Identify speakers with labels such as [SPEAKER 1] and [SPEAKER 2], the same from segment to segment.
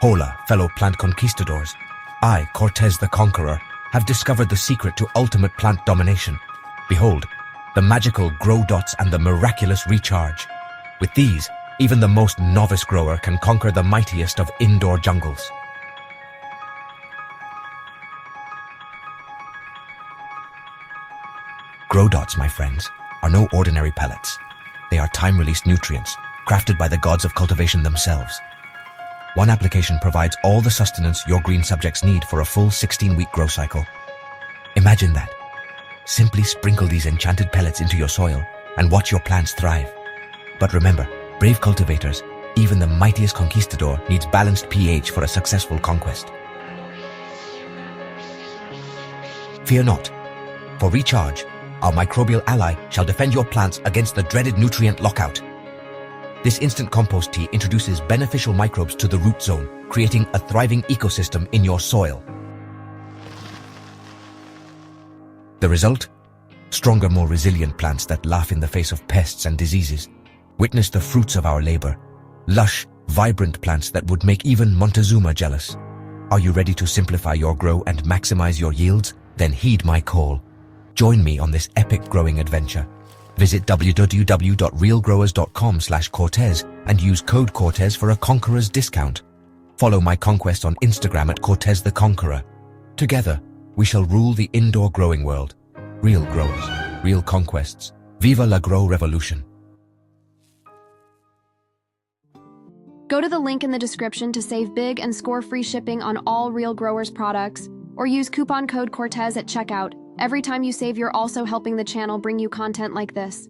[SPEAKER 1] Hola, fellow plant conquistadors. I, Cortez the Conqueror, have discovered the secret to ultimate plant domination. Behold, the magical grow dots and the miraculous recharge. With these, even the most novice grower can conquer the mightiest of indoor jungles. Grow dots, my friends, are no ordinary pellets. They are time-released nutrients, crafted by the gods of cultivation themselves. One application provides all the sustenance your green subjects need for a full 16-week grow cycle. Imagine that. Simply sprinkle these enchanted pellets into your soil and watch your plants thrive. But remember, brave cultivators, even the mightiest conquistador needs balanced pH for a successful conquest. Fear not. For recharge, our microbial ally shall defend your plants against the dreaded nutrient lockout. This instant compost tea introduces beneficial microbes to the root zone, creating a thriving ecosystem in your soil. The result? Stronger, more resilient plants that laugh in the face of pests and diseases. Witness the fruits of our labor. Lush, vibrant plants that would make even Montezuma jealous. Are you ready to simplify your grow and maximize your yields? Then heed my call. Join me on this epic growing adventure. Visit www.realgrowers.com/Cortez and use code Cortez for a Conqueror's discount. Follow my conquest on Instagram at Cortez the Conqueror. Together, we shall rule the indoor growing world. Real growers, real conquests. Viva la Grow Revolution.
[SPEAKER 2] Go to the link in the description to save big and score free shipping on all Real Growers products, or use coupon code Cortez at checkout. Every time you save, you're also helping the channel bring you content like this.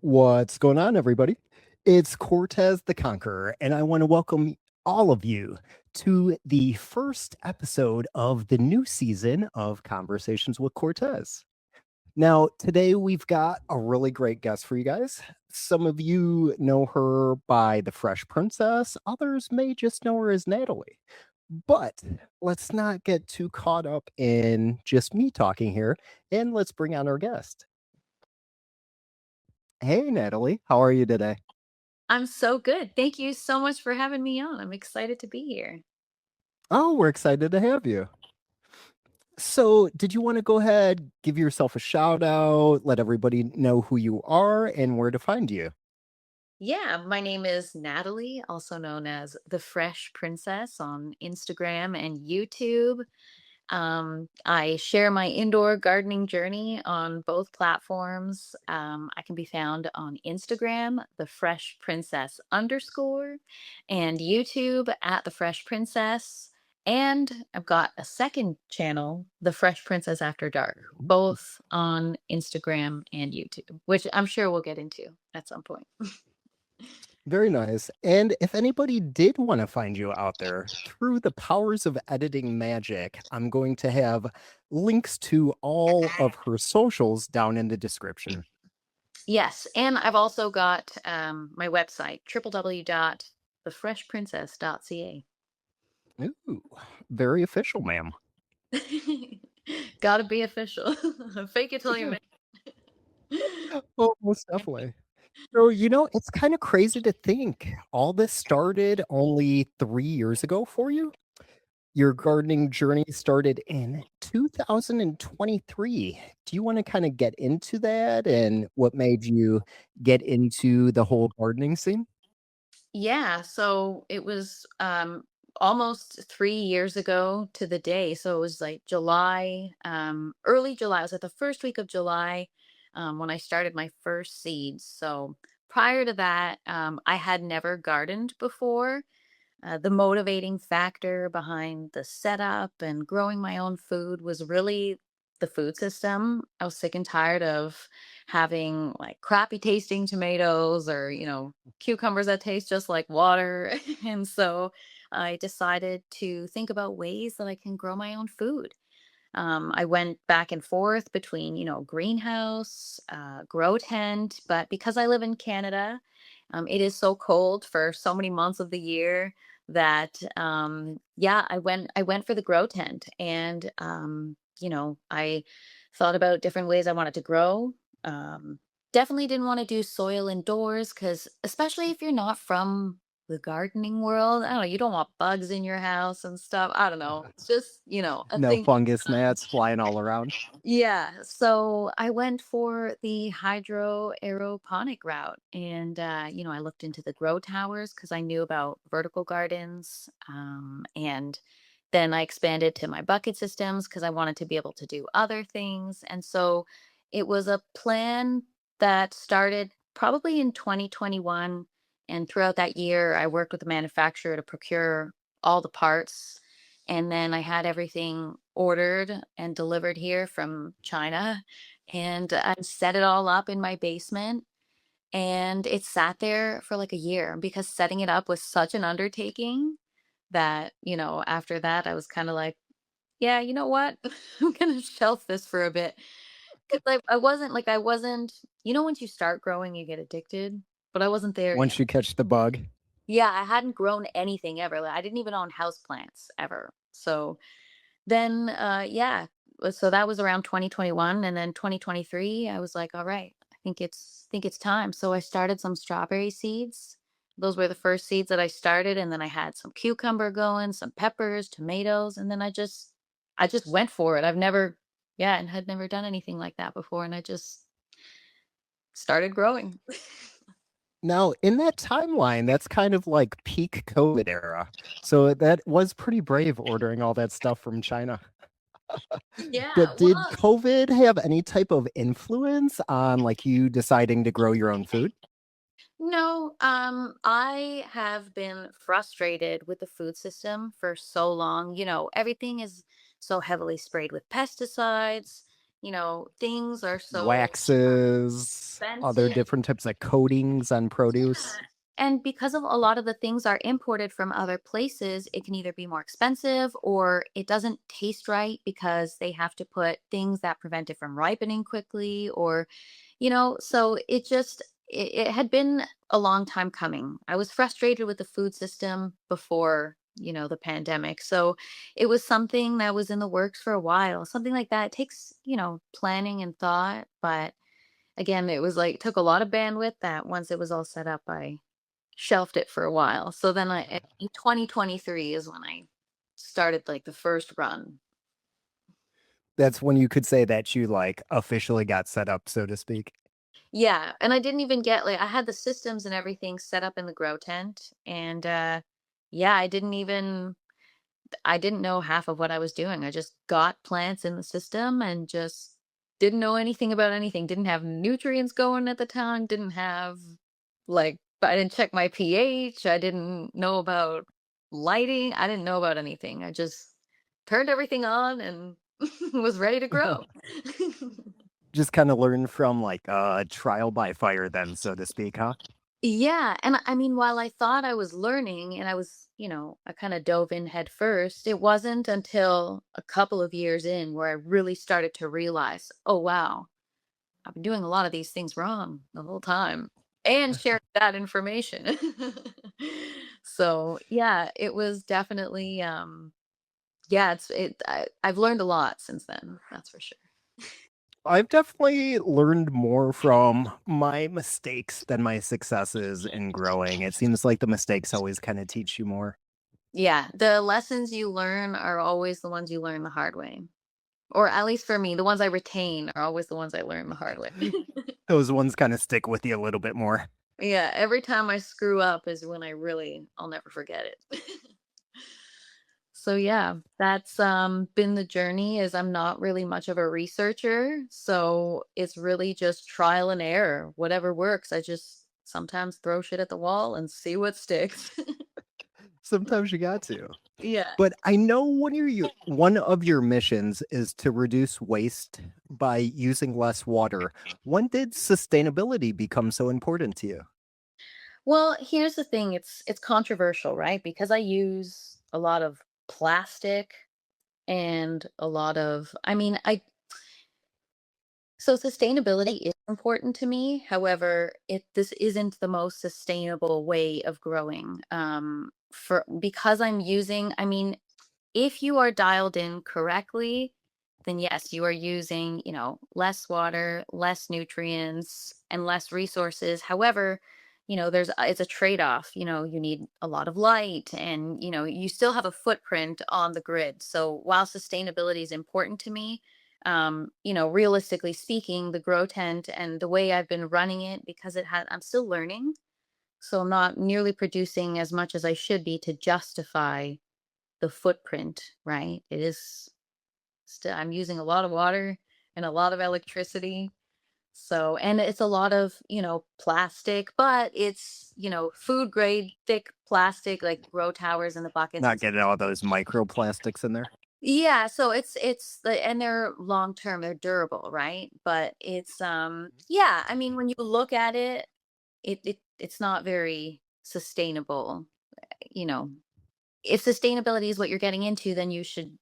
[SPEAKER 3] What's going on, everybody? It's Cortez the Conqueror, and I want to welcome all of you to the first episode of the new season of Conversations with Cortez. Now, today we've got a really great guest for you guys. Some of you know her by the Fresh Princess, others may just know her as Natalie. But let's not get too caught up in just me talking here, and let's bring on our guest. Hey, Natalie, how are you today?
[SPEAKER 4] I'm so good. Thank you so much for having me on. I'm excited to be here.
[SPEAKER 3] Oh, we're excited to have you. So, did you want to go ahead, give yourself a shout out, let everybody know who you are and where to find you?
[SPEAKER 4] Yeah, my name is Natalie, also known as the Fresh Princess on Instagram and YouTube. I share my indoor gardening journey on both platforms. I can be found on Instagram, the Fresh Princess underscore, and YouTube at the Fresh Princess. And I've got a second channel, the Fresh Princess After Dark, both on Instagram and YouTube, which I'm sure we'll get into at some point.
[SPEAKER 3] Very nice. And if anybody did want to find you out there through the powers of editing magic, I'm going to have links to all of her socials down in the description.
[SPEAKER 4] Yes, and I've also got my website, www.thefreshprincess.ca.
[SPEAKER 3] Ooh, very official, ma'am.
[SPEAKER 4] Gotta be official. Fake it till you make
[SPEAKER 3] Oh, most definitely. So, it's kind of crazy to think all this started only 3 years ago for you. Your gardening journey started in 2023. Do you want to kind of get into that and what made you get into the whole gardening scene?
[SPEAKER 4] Yeah, so it was almost 3 years ago to the day. So it was like July, early July. It was like the first week of July when I started my first seeds. So prior to that, I had never gardened before. The motivating factor behind the setup and growing my own food was really the food system. I was sick and tired of having like crappy tasting tomatoes or, cucumbers that taste just like water. And so I decided to think about ways that I can grow my own food. I went back and forth between, greenhouse, grow tent, but because I live in Canada, it is so cold for so many months of the year that yeah, I went for the grow tent, and I thought about different ways I wanted to grow. Um, Definitely didn't want to do soil indoors because, especially if you're not from the gardening world, I don't know, you don't want bugs in your house and stuff. I don't know. It's just, a
[SPEAKER 3] No
[SPEAKER 4] thing.
[SPEAKER 3] fungus gnats flying all around.
[SPEAKER 4] Yeah, so I went for the hydro aeroponic route, and I looked into the grow towers because I knew about vertical gardens, and then I expanded to my bucket systems because I wanted to be able to do other things. And so it was a plan that started probably in 2021, and throughout that year I worked with the manufacturer to procure all the parts, and then I had everything ordered and delivered here from China. And I set it all up in my basement. And it sat there for like a year because setting it up was such an undertaking that, after that, I was kind of like, yeah, you know what? I'm going to shelf this for a bit. Because I wasn't, once you start growing, you get addicted, but I wasn't there yet.
[SPEAKER 3] Once you catch the bug.
[SPEAKER 4] Yeah, I hadn't grown anything ever. Like, I didn't even own houseplants ever. So then, yeah, so that was around 2021, and then 2023, I was like, all right, I think it's time. So I started some strawberry seeds. Those were the first seeds that I started, and then I had some cucumber going, some peppers, tomatoes, and then I just went for it. Yeah, and had never done anything like that before, and I just started growing.
[SPEAKER 3] Now, in that timeline, that's kind of like peak COVID era. So that was pretty brave ordering all that stuff from China.
[SPEAKER 4] Yeah,
[SPEAKER 3] But did
[SPEAKER 4] well,
[SPEAKER 3] COVID have any type of influence on like you deciding to grow your own food?
[SPEAKER 4] no, I have been frustrated with the food system for so long. Everything is so heavily sprayed with pesticides. Things are so
[SPEAKER 3] Waxes, other
[SPEAKER 4] expensive.
[SPEAKER 3] different types of coatings on produce.
[SPEAKER 4] Yeah. And because of a lot of the things are imported from other places, it can either be more expensive or it doesn't taste right because they have to put things that prevent it from ripening quickly, or so it had been a long time coming. I was frustrated with the food system before, the pandemic. So it was something that was in the works for a while. Something like that. It takes, planning and thought, but again, it was like took a lot of bandwidth that once it was all set up, I shelved it for a while. So then in 2023 is when I started like the first run.
[SPEAKER 3] That's when you could say that you like officially got set up, so to speak.
[SPEAKER 4] Yeah, and I didn't even get like I had the systems and everything set up in the grow tent, and yeah, I didn't know half of what I was doing. I just got plants in the system and just didn't know anything about anything. Didn't have nutrients going at the time, didn't have like I didn't check my pH, I didn't know about lighting, I didn't know about anything. I just turned everything on and was ready to grow.
[SPEAKER 3] Just kind of learn from like trial by fire then, so to speak, huh?
[SPEAKER 4] Yeah, and I mean, while I thought I was learning and I was, I kind of dove in head first, it wasn't until a couple of years in where I really started to realize, oh, wow, I've been doing a lot of these things wrong the whole time and sharing that information. So, yeah, it was definitely, yeah, I've learned a lot since then, that's for sure.
[SPEAKER 3] I've definitely learned more from my mistakes than my successes in growing. It seems like the mistakes always kind of teach you more.
[SPEAKER 4] Yeah, the lessons you learn are always the ones you learn the hard way. Or at least for me, the ones I retain are always the ones I learn the hard way.
[SPEAKER 3] Those ones kind of stick with you a little bit more.
[SPEAKER 4] Yeah, every time I screw up is when I'll never forget it. So yeah, that's been the journey is I'm not really much of a researcher, so it's really just trial and error. Whatever works, I just sometimes throw shit at the wall and see what sticks.
[SPEAKER 3] Sometimes you got to.
[SPEAKER 4] Yeah.
[SPEAKER 3] But I know one of your missions is to reduce waste by using less water. When did sustainability become so important to you?
[SPEAKER 4] Well, here's the thing, it's controversial, right? Because I use a lot of plastic and a lot of I mean, I so sustainability is important to me. However, it this isn't the most sustainable way of growing. For because I'm using, I mean, if you are dialed in correctly, then yes, you are using, less water, less nutrients, and less resources. However, it's a trade-off. You need a lot of light and, you still have a footprint on the grid. So while sustainability is important to me, realistically speaking, the grow tent and the way I've been running it, because I'm still learning. So I'm not nearly producing as much as I should be to justify the footprint, right? It is still, I'm using a lot of water and a lot of electricity. So, and it's a lot of, plastic, but it's, food grade, thick plastic, like grow towers in the buckets.
[SPEAKER 3] Not getting all those microplastics in there?
[SPEAKER 4] Yeah, so and they're long term, they're durable, right? But yeah, I mean when you look at it, it's not very sustainable, you know. If sustainability is what you're getting into, then you should,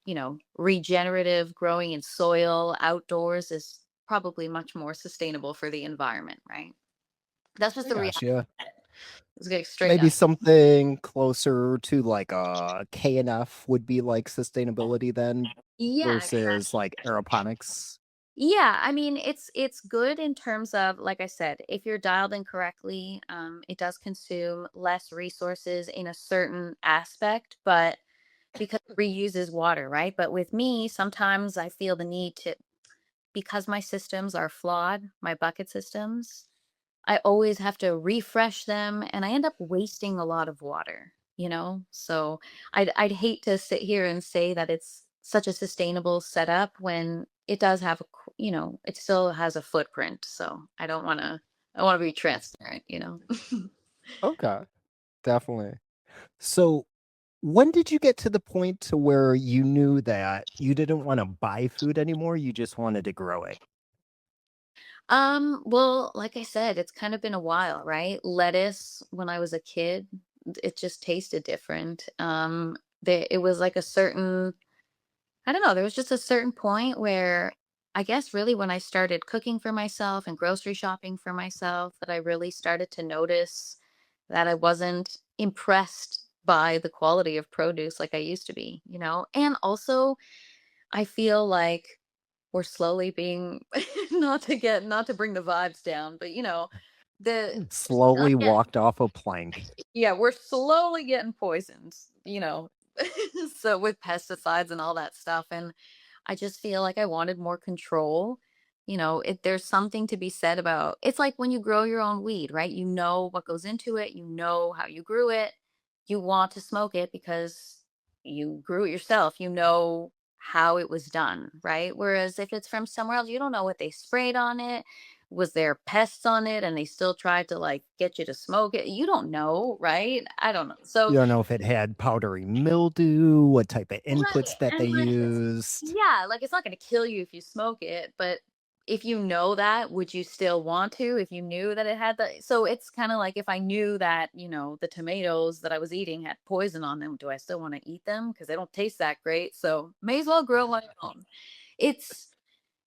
[SPEAKER 4] regenerative growing in soil outdoors is probably much more sustainable for the environment, right? That's just
[SPEAKER 3] I
[SPEAKER 4] the reality.
[SPEAKER 3] gotcha.
[SPEAKER 4] Let's get straight
[SPEAKER 3] Maybe
[SPEAKER 4] up.
[SPEAKER 3] something closer to like a K&F would be like sustainability then
[SPEAKER 4] Yeah,
[SPEAKER 3] versus like aeroponics.
[SPEAKER 4] yeah, I mean, it's good in terms of, like I said, if you're dialed in correctly, it does consume less resources in a certain aspect, but because it reuses water, right? But with me, sometimes I feel the need to, because my systems are flawed, my bucket systems, I always have to refresh them and I end up wasting a lot of water, So I'd hate to sit here and say that it's such a sustainable setup when it does have it still has a footprint. So I want to be transparent.
[SPEAKER 3] Okay, definitely. So when did you get to the point to where you knew that you didn't want to buy food anymore, you just wanted to grow it?
[SPEAKER 4] Well, like I said, it's kind of been a while, right? Lettuce when I was a kid, it just tasted different. It was like a certain I don't know. There was just a certain point where I guess really when I started cooking for myself and grocery shopping for myself, that I really started to notice that I wasn't impressed by the quality of produce like I used to be. And also, I feel like we're slowly being not to bring the vibes down, but the
[SPEAKER 3] Slowly walked off a plank.
[SPEAKER 4] yeah, we're slowly getting poisoned. So with pesticides and all that stuff. And I just feel like I wanted more control. there's something to be said about it's like when you grow your own weed, right? You know what goes into it, you know how you grew it. You want to smoke it because you grew it yourself. You know how it was done, right? Whereas if it's from somewhere else, you don't know what they sprayed on it. Was there pests on it and they still tried to like get you to smoke it? You don't know, right? I don't know.
[SPEAKER 3] You
[SPEAKER 4] So
[SPEAKER 3] don't know if it had powdery mildew, what type of
[SPEAKER 4] right.
[SPEAKER 3] inputs that they
[SPEAKER 4] And like
[SPEAKER 3] used.
[SPEAKER 4] yeah, like it's not going to kill you if you smoke it, but if you know that, would you still want to if you knew that it had the so it's kind of like if I knew that, the tomatoes that I was eating had poison on them, do I still want to eat them? Because they don't taste that great. So may as well grow my own. It's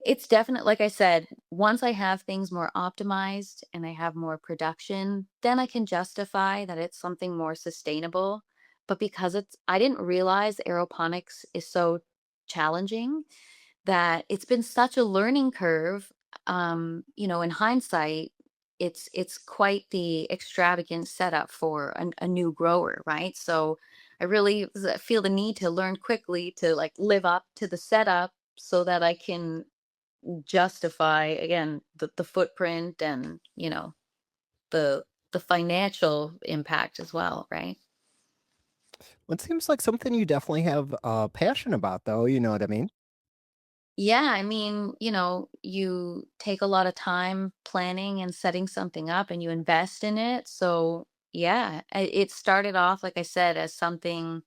[SPEAKER 4] it's definite like I said, once I have things more optimized and I have more production, then I can justify that it's something more sustainable. But because I didn't realize aeroponics is so challenging that it's been such a learning curve. In hindsight, it's quite the extravagant setup for a new grower, right? So I really feel the need to learn quickly to like live up to the setup so that I can justify again the footprint and the the financial impact as well, right?
[SPEAKER 3] It seems like something you definitely have passion about, though. You know what I mean?
[SPEAKER 4] Yeah, I mean, you take a lot of time planning and setting something up and you invest in it. So, yeah, it started off, like I said, as something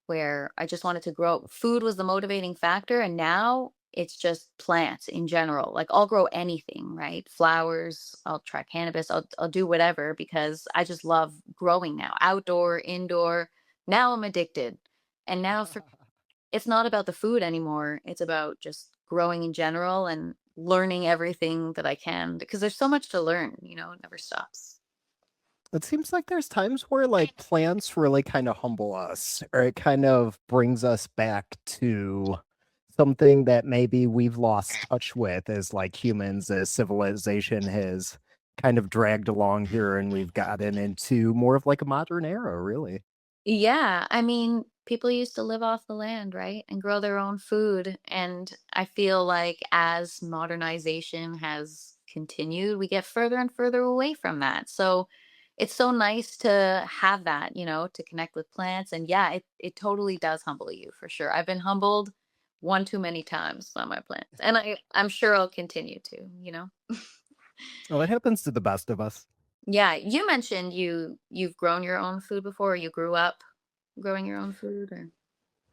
[SPEAKER 4] where I just wanted to grow. Food was the motivating factor. And now it's just plants in general. Like I'll grow anything, right? Flowers, I'll try cannabis, I'll do whatever because I just love growing now, outdoor, indoor. Now I'm addicted. And now for it's not about the food anymore. It's about just growing in general and learning everything that I can because there's so much to learn, it never stops.
[SPEAKER 3] It seems like there's times where like plants really kind of humble us, or it kind of brings us back to something that maybe we've lost touch with as like humans, as civilization has kind of dragged along here and we've gotten into more of like a modern era, really.
[SPEAKER 4] Yeah, I mean, people used to live off the land, right? And grow their own food. And I feel like as modernization has continued, we get further and further away from that. So it's so nice to have that, to connect with plants. And yeah, it totally does humble you for sure. I've been humbled one too many times by my plants. And I'm sure I'll continue to.
[SPEAKER 3] Well, it happens to the best of us.
[SPEAKER 4] Yeah, you mentioned you've grown your own food before, or you grew up growing your own food or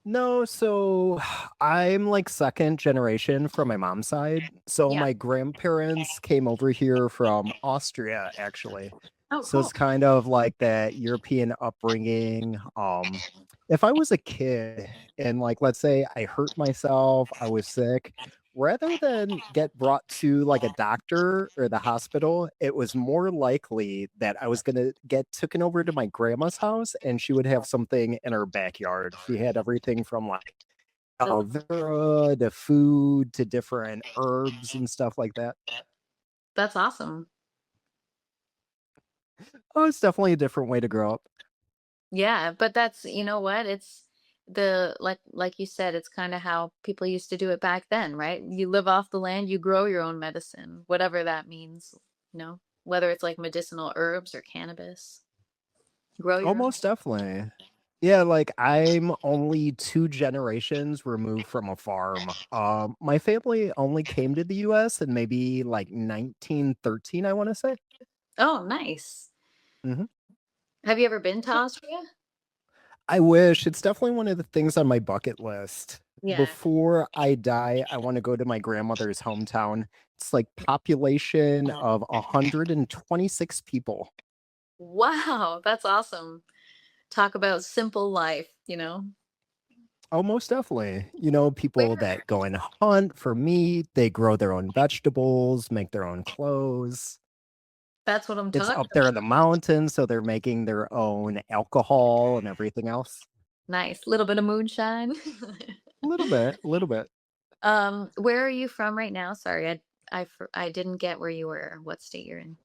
[SPEAKER 3] No, so I'm like second generation from my mom's side. So
[SPEAKER 4] yeah.
[SPEAKER 3] my grandparents came over here from Austria, actually.
[SPEAKER 4] Oh,
[SPEAKER 3] So
[SPEAKER 4] cool.
[SPEAKER 3] it's kind of like that European upbringing. If I was a kid and like let's say I hurt myself, I was sick, rather than get brought to like a doctor or the hospital, it was more likely that I was gonna get taken over to my grandma's house and she would have something in her backyard. She had everything from like
[SPEAKER 4] That's
[SPEAKER 3] aloe vera to food to different herbs and stuff like that.
[SPEAKER 4] that's awesome.
[SPEAKER 3] Oh, it's definitely a different way to grow up.
[SPEAKER 4] Yeah, but that's you know what? It's the like you said, it's kind of how people used to do it back then, right? You live off the land, you grow your own medicine, whatever that means, whether it's like medicinal herbs or cannabis. Grow your own.
[SPEAKER 3] Almost definitely. Yeah, like I'm only 2 generations removed from a farm. My family only came to the US in maybe like 1913, I want to say.
[SPEAKER 4] Oh, nice.
[SPEAKER 3] Mhm.
[SPEAKER 4] Have you ever been to Austria?
[SPEAKER 3] I wish. It's definitely one of the things on my bucket list.
[SPEAKER 4] Yeah.
[SPEAKER 3] Before I die, I want to go to my grandmother's hometown. It's like population of 126 people.
[SPEAKER 4] Wow, that's awesome. Talk about simple life.
[SPEAKER 3] Oh, most definitely. People
[SPEAKER 4] Where
[SPEAKER 3] that go and hunt for meat, they grow their own vegetables, make their own clothes.
[SPEAKER 4] that's what I'm
[SPEAKER 3] It's
[SPEAKER 4] talking
[SPEAKER 3] up there in
[SPEAKER 4] about.
[SPEAKER 3] the mountains, so they're making their own alcohol and everything else.
[SPEAKER 4] Nice. Little bit of moonshine.
[SPEAKER 3] A little bit, a little bit.
[SPEAKER 4] Where are you from right now? Sorry, I didn't get where you were, what state you're in.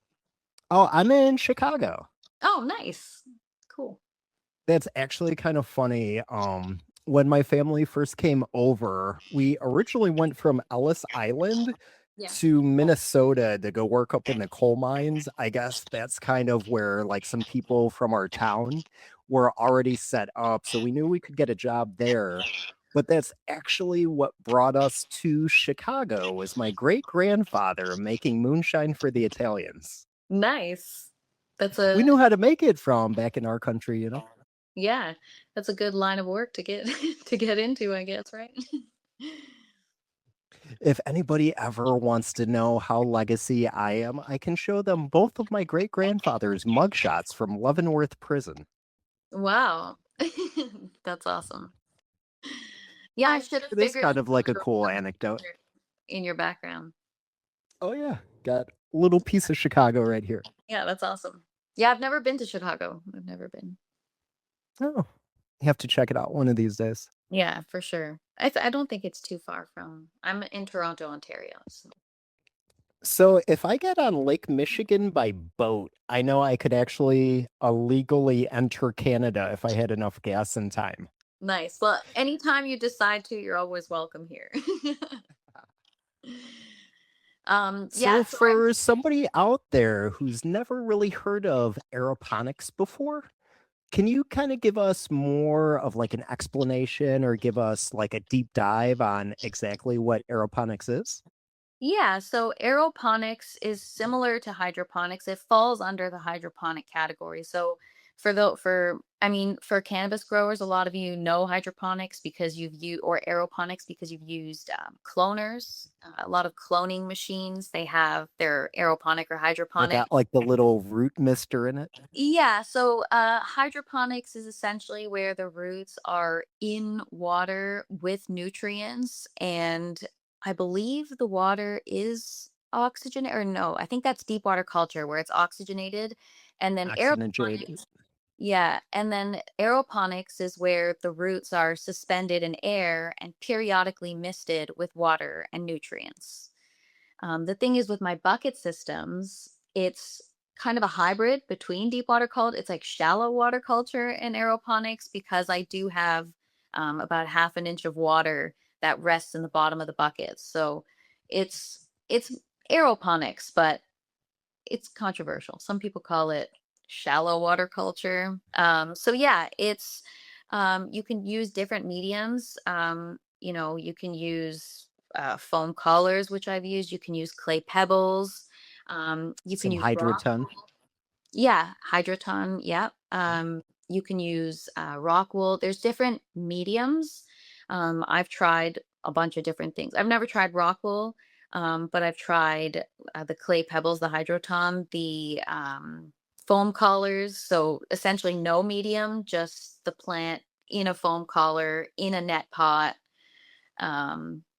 [SPEAKER 3] Oh, I'm in Chicago.
[SPEAKER 4] Oh, nice. Cool.
[SPEAKER 3] That's actually kind of funny. When my family first came over, we originally went from Ellis Island
[SPEAKER 4] Yeah.
[SPEAKER 3] to Minnesota to go work up in the coal mines. I guess that's kind of where like some people from our town were already set up. So we knew we could get a job there. But that's actually what brought us to Chicago was my great grandfather making moonshine for the Italians.
[SPEAKER 4] Nice. That's
[SPEAKER 3] We
[SPEAKER 4] a
[SPEAKER 3] knew how to make it from back in our country, you know.
[SPEAKER 4] yeah, that's a good line of work to get to get into, I guess, right?
[SPEAKER 3] If anybody ever wants to know how legacy I am, I can show them both of my great grandfather's mugshots from Leavenworth Prison.
[SPEAKER 4] Wow. That's awesome. Yeah, I should have
[SPEAKER 3] It is
[SPEAKER 4] figured
[SPEAKER 3] kind
[SPEAKER 4] you
[SPEAKER 3] of like a
[SPEAKER 4] were
[SPEAKER 3] cool anecdote.
[SPEAKER 4] in your background.
[SPEAKER 3] Oh yeah, got a little piece of Chicago right here.
[SPEAKER 4] Yeah, that's awesome. Yeah, I've never been to Chicago. I've never been.
[SPEAKER 3] Oh, you have to check it out one of these days.
[SPEAKER 4] Yeah, for sure. I don't think it's too far from. I'm in Toronto, Ontario. So.
[SPEAKER 3] So if I get on Lake Michigan by boat, I know I could actually illegally enter Canada if I had enough gas and time.
[SPEAKER 4] Nice. Well, anytime you decide to, you're always welcome here. Yeah,
[SPEAKER 3] So
[SPEAKER 4] so I'm
[SPEAKER 3] for somebody out there who's never really heard of aeroponics before, can you kind of give us more of like an explanation or give us like a deep dive on exactly what aeroponics is?
[SPEAKER 4] yeah, so aeroponics is similar to hydroponics. It falls under the hydroponic category. So for I mean for cannabis growers, a lot of you know hydroponics because you've used or aeroponics because you've used cloners, a lot of cloning machines. They have their aeroponic or
[SPEAKER 3] Or
[SPEAKER 4] hydroponic.
[SPEAKER 3] got like the little root mister in it?
[SPEAKER 4] Yeah, so hydroponics is essentially where the roots are in water with nutrients, and I believe the water is oxygen or no, I think that's deep water culture where it's oxygenated, and then
[SPEAKER 3] Oxygenated.
[SPEAKER 4] aeroponics, yeah, and then aeroponics is where the roots are suspended in air and periodically misted with water and nutrients. The thing is with my bucket systems, it's kind of a hybrid between deep water culture. It's like shallow water culture and aeroponics because I do have about half an inch of water that rests in the bottom of the bucket. So it's aeroponics, but it's controversial. Some people call it shallow water culture. So yeah, it's you can use different mediums. You can use foam collars, which I've used. You can use clay pebbles. You can
[SPEAKER 3] Some
[SPEAKER 4] use rock.
[SPEAKER 3] hydroton.
[SPEAKER 4] Yeah, hydroton. Yeah. You can use rock wool. There's different mediums. I've tried a bunch of different things. I've never tried rock wool, but I've tried the clay pebbles, the hydroton, the foam collars. So essentially, no medium, just the plant in a foam collar in a net pot.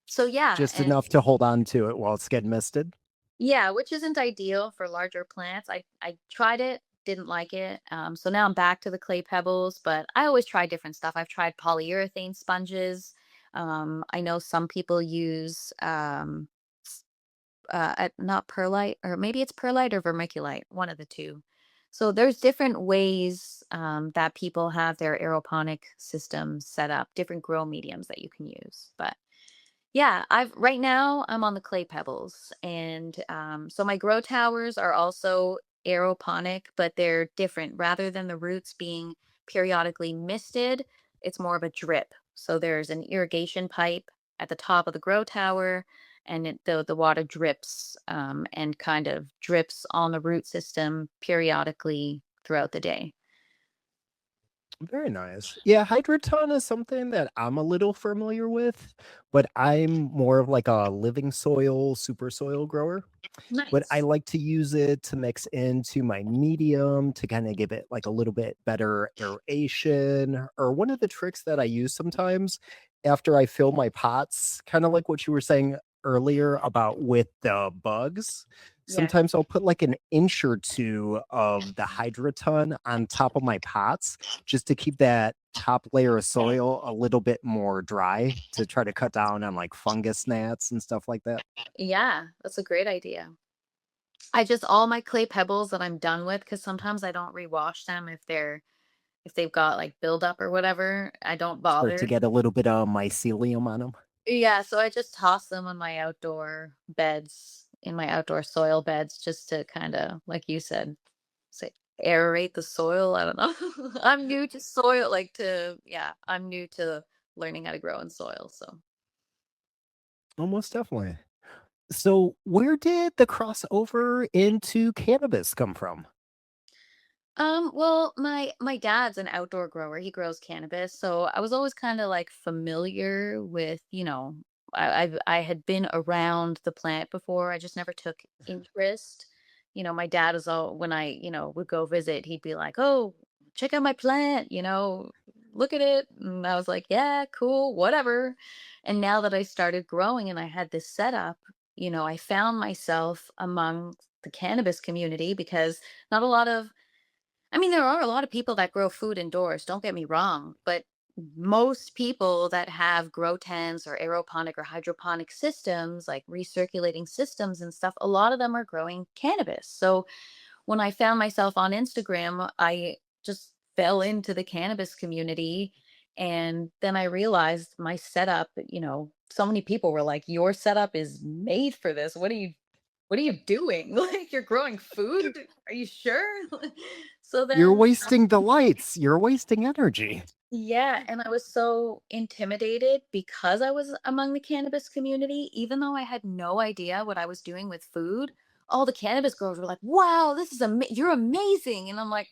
[SPEAKER 4] So yeah,
[SPEAKER 3] Just enough to hold on to it while it's getting misted.
[SPEAKER 4] yeah, which isn't ideal for larger plants. I tried it, didn't like it. So now I'm back to the clay pebbles, but I always try different stuff. I've tried polyurethane sponges. I know some people use not perlite, or maybe it's perlite or vermiculite, one of the two. So there's different ways that people have their aeroponic systems set up, different grow mediums that you can use. But yeah, I've right now I'm on the clay pebbles, and so my grow towers are also aeroponic, but they're different. Rather than the roots being periodically misted, it's more of a drip. So there's an irrigation pipe at the top of the grow tower, and the water drips and kind of drips on the root system periodically throughout the day.
[SPEAKER 3] Very nice. Yeah, hydroton is something that I'm a little familiar with, but I'm more of like a living soil, super soil grower. But I
[SPEAKER 4] Nice.
[SPEAKER 3] like to use it to mix into my medium to kind of give it like a little bit better aeration. Or one of the tricks that I use sometimes after I fill my pots, kind of like what you were saying earlier about with the bugs.
[SPEAKER 4] Yeah.
[SPEAKER 3] Sometimes I'll put like an inch or two of the hydroton on top of my pots just to keep that top layer of soil a little bit more dry to try to cut down on like fungus gnats and stuff like that.
[SPEAKER 4] Yeah, that's a great idea. I just all my clay pebbles that I'm done with because sometimes I don't rewash them if they've got like buildup or whatever. I don't
[SPEAKER 3] Start to
[SPEAKER 4] bother.
[SPEAKER 3] get a little bit of mycelium on them.
[SPEAKER 4] Yeah, so I just toss them on my outdoor beds, in my outdoor soil beds, just to kind of, like you said, say aerate the soil. I don't know. I'm new to soil, yeah, I'm new to learning how to grow in soil. So,
[SPEAKER 3] Almost definitely. So, where did the crossover into cannabis come from?
[SPEAKER 4] well, my dad's an outdoor grower. He grows cannabis, so I was always kind of like familiar with, I had been around the plant before. I just never took interest. My dad is all when I, would go visit, he'd be like, "Oh, check out my plant, look at it." And I was like, "Yeah, cool, whatever." And now that I started growing and I had this setup, I found myself among the cannabis community because not a lot of I mean, there are a lot of people that grow food indoors, don't get me wrong, but most people that have grow tents or aeroponic or hydroponic systems, like recirculating systems and stuff, a lot of them are growing cannabis. So when I found myself on Instagram, I just fell into the cannabis community. And then I realized my setup, so many people were like, "Your setup is made for this. What are you doing? Like, you're growing food? Are you sure?" So
[SPEAKER 3] You're
[SPEAKER 4] then,
[SPEAKER 3] wasting the lights. You're wasting energy.
[SPEAKER 4] yeah, and I was so intimidated because I was among the cannabis community, even though I had no idea what I was doing with food. All the cannabis growers were like, "Wow, this is you're amazing," and I'm like,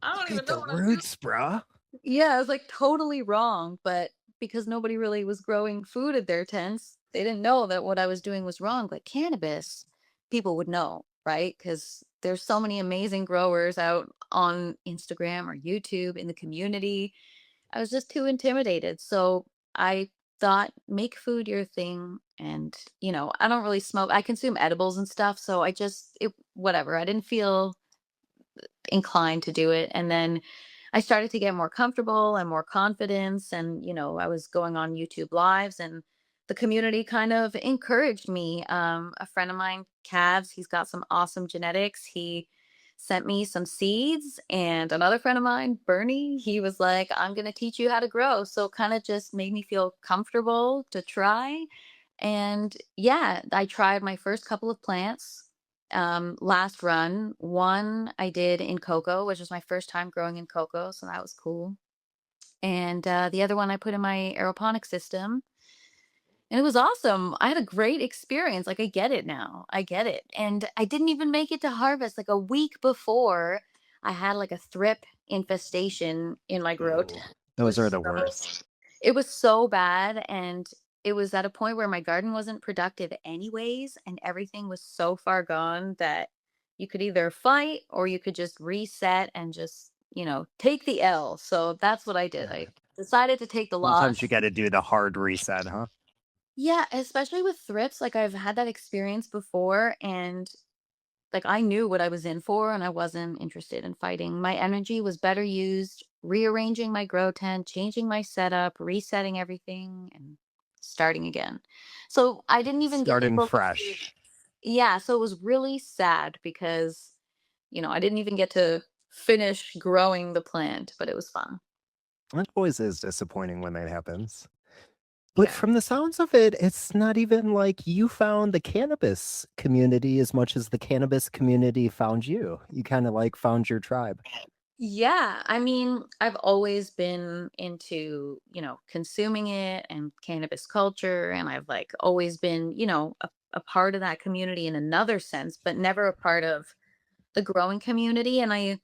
[SPEAKER 4] "I don't
[SPEAKER 3] Look
[SPEAKER 4] even
[SPEAKER 3] at
[SPEAKER 4] know
[SPEAKER 3] the
[SPEAKER 4] what I'm doing."
[SPEAKER 3] roots, bruh.
[SPEAKER 4] Yeah, I was like totally wrong, but because nobody really was growing food at their tents, they didn't know that what I was doing was wrong. But cannabis, people would know, right? Because there's so many amazing growers out on Instagram or YouTube in the community. I was just too intimidated. So I thought, make food your thing. And, I don't really smoke. I consume edibles and stuff. So whatever. I didn't feel inclined to do it. And then I started to get more comfortable and more confidence. And, I was going on YouTube lives and the community kind of encouraged me. A friend of mine, Cavs, he's got some awesome genetics. He sent me some seeds. And another friend of mine, Bernie, he was like, "I'm going to teach you how to grow." So kind of just made me feel comfortable to try. And yeah, I tried my first couple of plants last run. One I did in cocoa, which was my first time growing in cocoa, so that was cool. And the other one I put in my aeroponic system, and it was awesome. I had a great experience. Like, I get it now. I get it. And I didn't even make it to harvest. Like a week before, I had like a thrip infestation in my grow
[SPEAKER 3] Oh,
[SPEAKER 4] tent. It
[SPEAKER 3] those are
[SPEAKER 4] was
[SPEAKER 3] the worst.
[SPEAKER 4] it was so bad, and it was at a point where my garden wasn't productive anyways, and everything was so far gone that you could either fight or you could just reset and just, take the L. So that's what I did.
[SPEAKER 3] Yeah.
[SPEAKER 4] I decided to take the
[SPEAKER 3] Sometimes you
[SPEAKER 4] loss.
[SPEAKER 3] got to do the hard reset, huh?
[SPEAKER 4] Yeah, especially with thrips, like I've had that experience before and like I knew what I was in for and I wasn't interested in fighting. My energy was better used rearranging my grow tent, changing my setup, resetting everything and starting again. So I didn't even get
[SPEAKER 3] Starting
[SPEAKER 4] able to
[SPEAKER 3] fresh.
[SPEAKER 4] yeah, so it was really sad because I didn't even get to finish growing the plant, but it was fun.
[SPEAKER 3] That always is disappointing when that happens. But
[SPEAKER 4] Yeah.
[SPEAKER 3] from the sounds of it, it's not even like you found the cannabis community as much as the cannabis community found you. You kind of like found your tribe.
[SPEAKER 4] Yeah, I mean, I've always been into, consuming it and cannabis culture, and I've like always been, a part of that community in another sense, but never a part of the growing community. And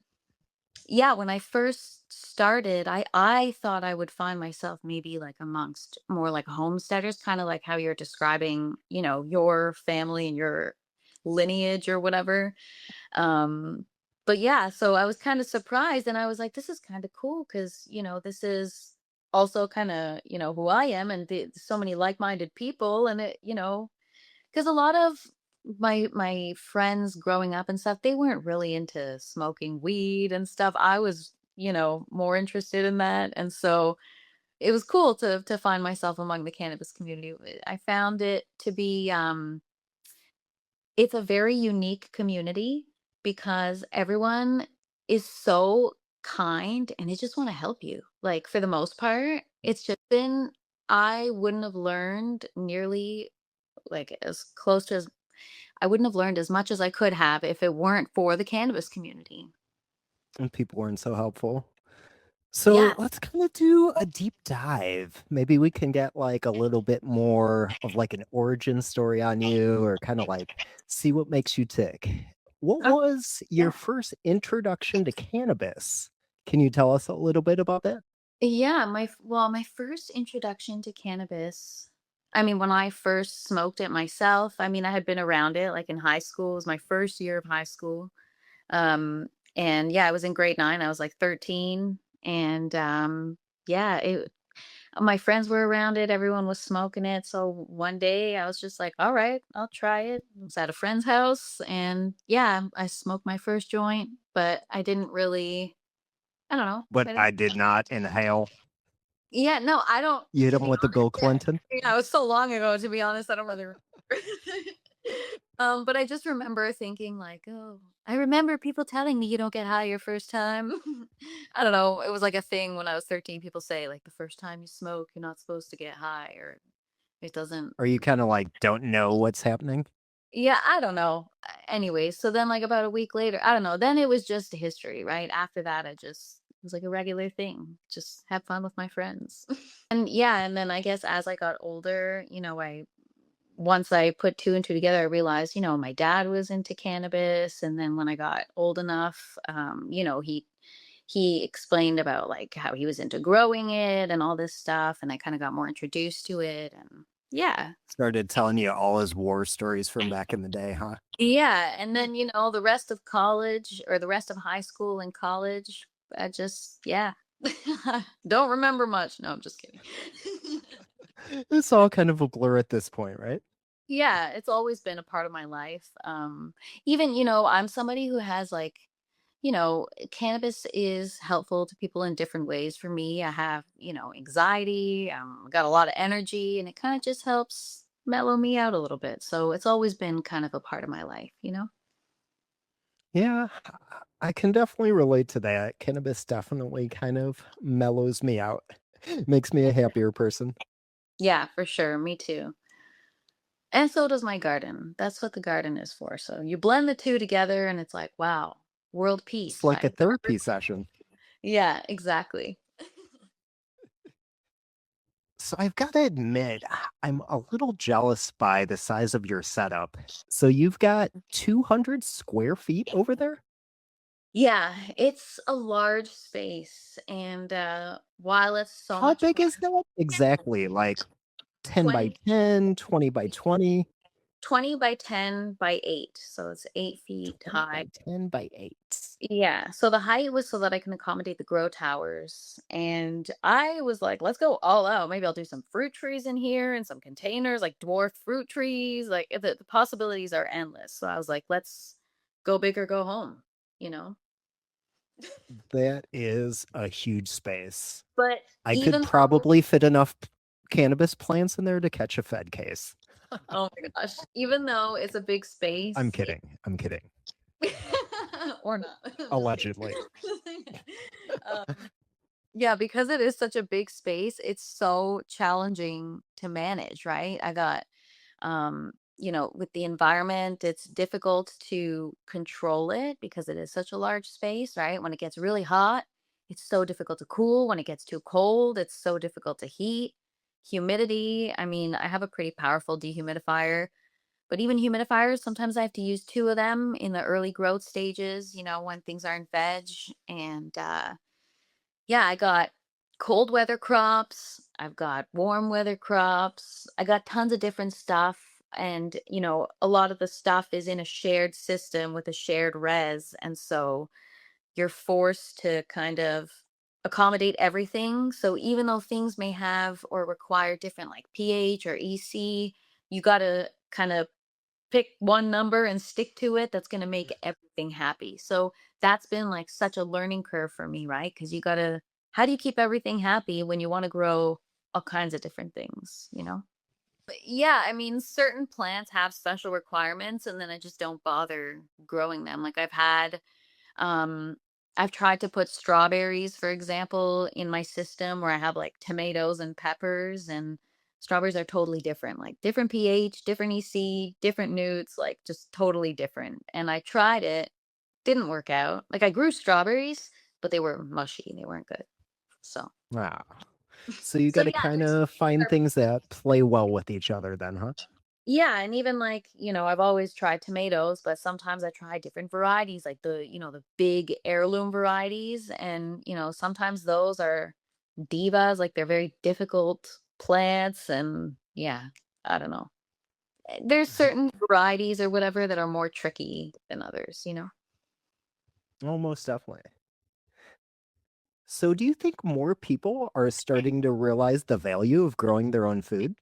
[SPEAKER 4] yeah, when I first started, I thought I would find myself maybe like amongst more like homesteaders, kind of like how you're describing, your family and your lineage or whatever. um but yeah, so I was kind of surprised and I was like, this is kind of cool because this is also kind of who I am and so many like-minded people and it because a lot of my friends growing up and stuff, they weren't really into smoking weed and stuff. I was more interested in that, and so it was cool to find myself among the cannabis community. I found it to be it's a very unique community because everyone is so kind and they just want to help you. Like for the most part, it's just been I wouldn't have learned nearly like as close to as I wouldn't have learned as much as I could have if it weren't for the cannabis community.
[SPEAKER 3] And people weren't so helpful. So
[SPEAKER 4] Yeah.
[SPEAKER 3] let's kind of do a deep dive. Maybe we can get like a little bit more of like an origin story on you or kind of like see what makes you tick. What
[SPEAKER 4] Oh,
[SPEAKER 3] was your
[SPEAKER 4] yeah.
[SPEAKER 3] first introduction to cannabis? Can you tell us a little bit about that?
[SPEAKER 4] Yeah, my first introduction to cannabis, I mean, when I first smoked it myself, I mean, I had been around it like in high school. It was my first year of high school. Um, and yeah, I was in grade 9. I was like 13. And yeah, my friends were around it. Everyone was smoking it. So one day I was just like, all right, I'll try it. I was at a friend's house and yeah, I smoked my first joint, but I didn't really, I don't know.
[SPEAKER 3] But
[SPEAKER 4] I didn't
[SPEAKER 3] I did not inhale.
[SPEAKER 4] Yeah, no, I don't
[SPEAKER 3] You hit
[SPEAKER 4] to
[SPEAKER 3] him
[SPEAKER 4] be
[SPEAKER 3] with the
[SPEAKER 4] honest,
[SPEAKER 3] Bill Clinton.
[SPEAKER 4] yeah, it was so long ago, to be honest, I don't really remember. But I just remember thinking like, "Oh, I remember people telling me you don't get high your first time." I don't know, it was like a thing when I was 13, people say like, "The first time you smoke, you're not supposed to get high," or it doesn't.
[SPEAKER 3] Or you kind of like don't know what's happening.
[SPEAKER 4] Yeah, I don't know. Anyways, so then like about a week later, I don't know, then it was just history, right? After that, it was like a regular thing. Just have fun with my friends. And yeah, and then I guess as I got older, I once I put two and two together, I realized, my dad was into cannabis. And then when I got old enough, he explained about like how he was into growing it and all this stuff. And I kind of got more introduced to it. And yeah.
[SPEAKER 3] Started telling you all his war stories from back in the day, huh?
[SPEAKER 4] Yeah. And then, the rest of college or the rest of high school and college, I just, yeah. Don't remember much. No, I'm just kidding.
[SPEAKER 3] It's all kind of a blur at this point, right?
[SPEAKER 4] Yeah, it's always been a part of my life. Even, I'm somebody who has like, cannabis is helpful to people in different ways. For me, I have, anxiety, got a lot of energy, and it kind of just helps mellow me out a little bit. So it's always been kind of a part of my life.
[SPEAKER 3] Yeah, I can definitely relate to that. Cannabis definitely kind of mellows me out. Makes me a happier person.
[SPEAKER 4] Yeah, for sure. Me too. And so does my garden. That's what the garden is for. So you blend the two together and it's like, wow, world
[SPEAKER 3] It's
[SPEAKER 4] peace,
[SPEAKER 3] like a
[SPEAKER 4] right?
[SPEAKER 3] therapy session.
[SPEAKER 4] Yeah, exactly.
[SPEAKER 3] So I've got to admit, I'm a little jealous by the size of your setup. So you've got 200 square feet over there?
[SPEAKER 4] Yeah, it's a large space. And while it's so
[SPEAKER 3] How
[SPEAKER 4] much
[SPEAKER 3] big
[SPEAKER 4] fun,
[SPEAKER 3] is that exactly? Like 10 by
[SPEAKER 4] 20
[SPEAKER 3] 10, 20 by 20,
[SPEAKER 4] 20 by 10 by 8. So it's 8 feet
[SPEAKER 3] 20
[SPEAKER 4] high.
[SPEAKER 3] by 10 by 8.
[SPEAKER 4] Yeah. So the height was so that I can accommodate the grow towers. And I was like, let's go all out. Maybe I'll do some fruit trees in here and some containers, like dwarf fruit trees. Like the possibilities are endless. So I was like, let's go big or go home, you know?
[SPEAKER 3] That is a huge space.
[SPEAKER 4] But
[SPEAKER 3] I could
[SPEAKER 4] even though,
[SPEAKER 3] probably fit enough cannabis plants in there to catch a Fed case.
[SPEAKER 4] oh my gosh, even though it's a big
[SPEAKER 3] I'm
[SPEAKER 4] space,
[SPEAKER 3] kidding. I'm kidding.
[SPEAKER 4] or not, I'm just kidding.
[SPEAKER 3] Allegedly.
[SPEAKER 4] um, Yeah, because it is such a big space, it's so challenging to manage, right? I got, with the environment, it's difficult to control it because it is such a large space, right? When it gets really hot, it's so difficult to cool. When it gets too cold, it's so difficult to heat. Humidity, I mean, I have a pretty powerful dehumidifier, but even humidifiers, sometimes I have to use two of them in the early growth stages, when things aren't veg. And yeah, I got cold weather crops. I've got warm weather crops. I got tons of different stuff. And, a lot of the stuff is in a shared system with a shared res. And so you're forced to kind of accommodate everything. So even though things may have or require different like pH or EC, you got to kind of pick one number and stick to it that's going to make everything happy. So that's been like such a learning curve for me, right? Because you got to, how do you keep everything happy when you want to grow all kinds of different things? But yeah, I mean, certain plants have special requirements and then I just don't bother growing them. Like I've had I've tried to put strawberries, for example, in my system where I have like tomatoes and peppers, and strawberries are totally different, like different pH, different EC, different newts, like just totally different. And I tried it, didn't work out. Like I grew strawberries, but they were mushy, they weren't good. So,
[SPEAKER 3] Ah. So you
[SPEAKER 4] so
[SPEAKER 3] got to
[SPEAKER 4] yeah,
[SPEAKER 3] kind
[SPEAKER 4] there's
[SPEAKER 3] of find
[SPEAKER 4] are-
[SPEAKER 3] things that play well with each other then, huh?
[SPEAKER 4] yeah, and even like, I've always tried tomatoes, but sometimes I try different varieties, like the big heirloom varieties, and sometimes those are divas, like they're very difficult plants, and yeah, I don't know. There's certain varieties or whatever that are more tricky than others.
[SPEAKER 3] Almost definitely. So do you think more people are starting to realize the value of growing their own food?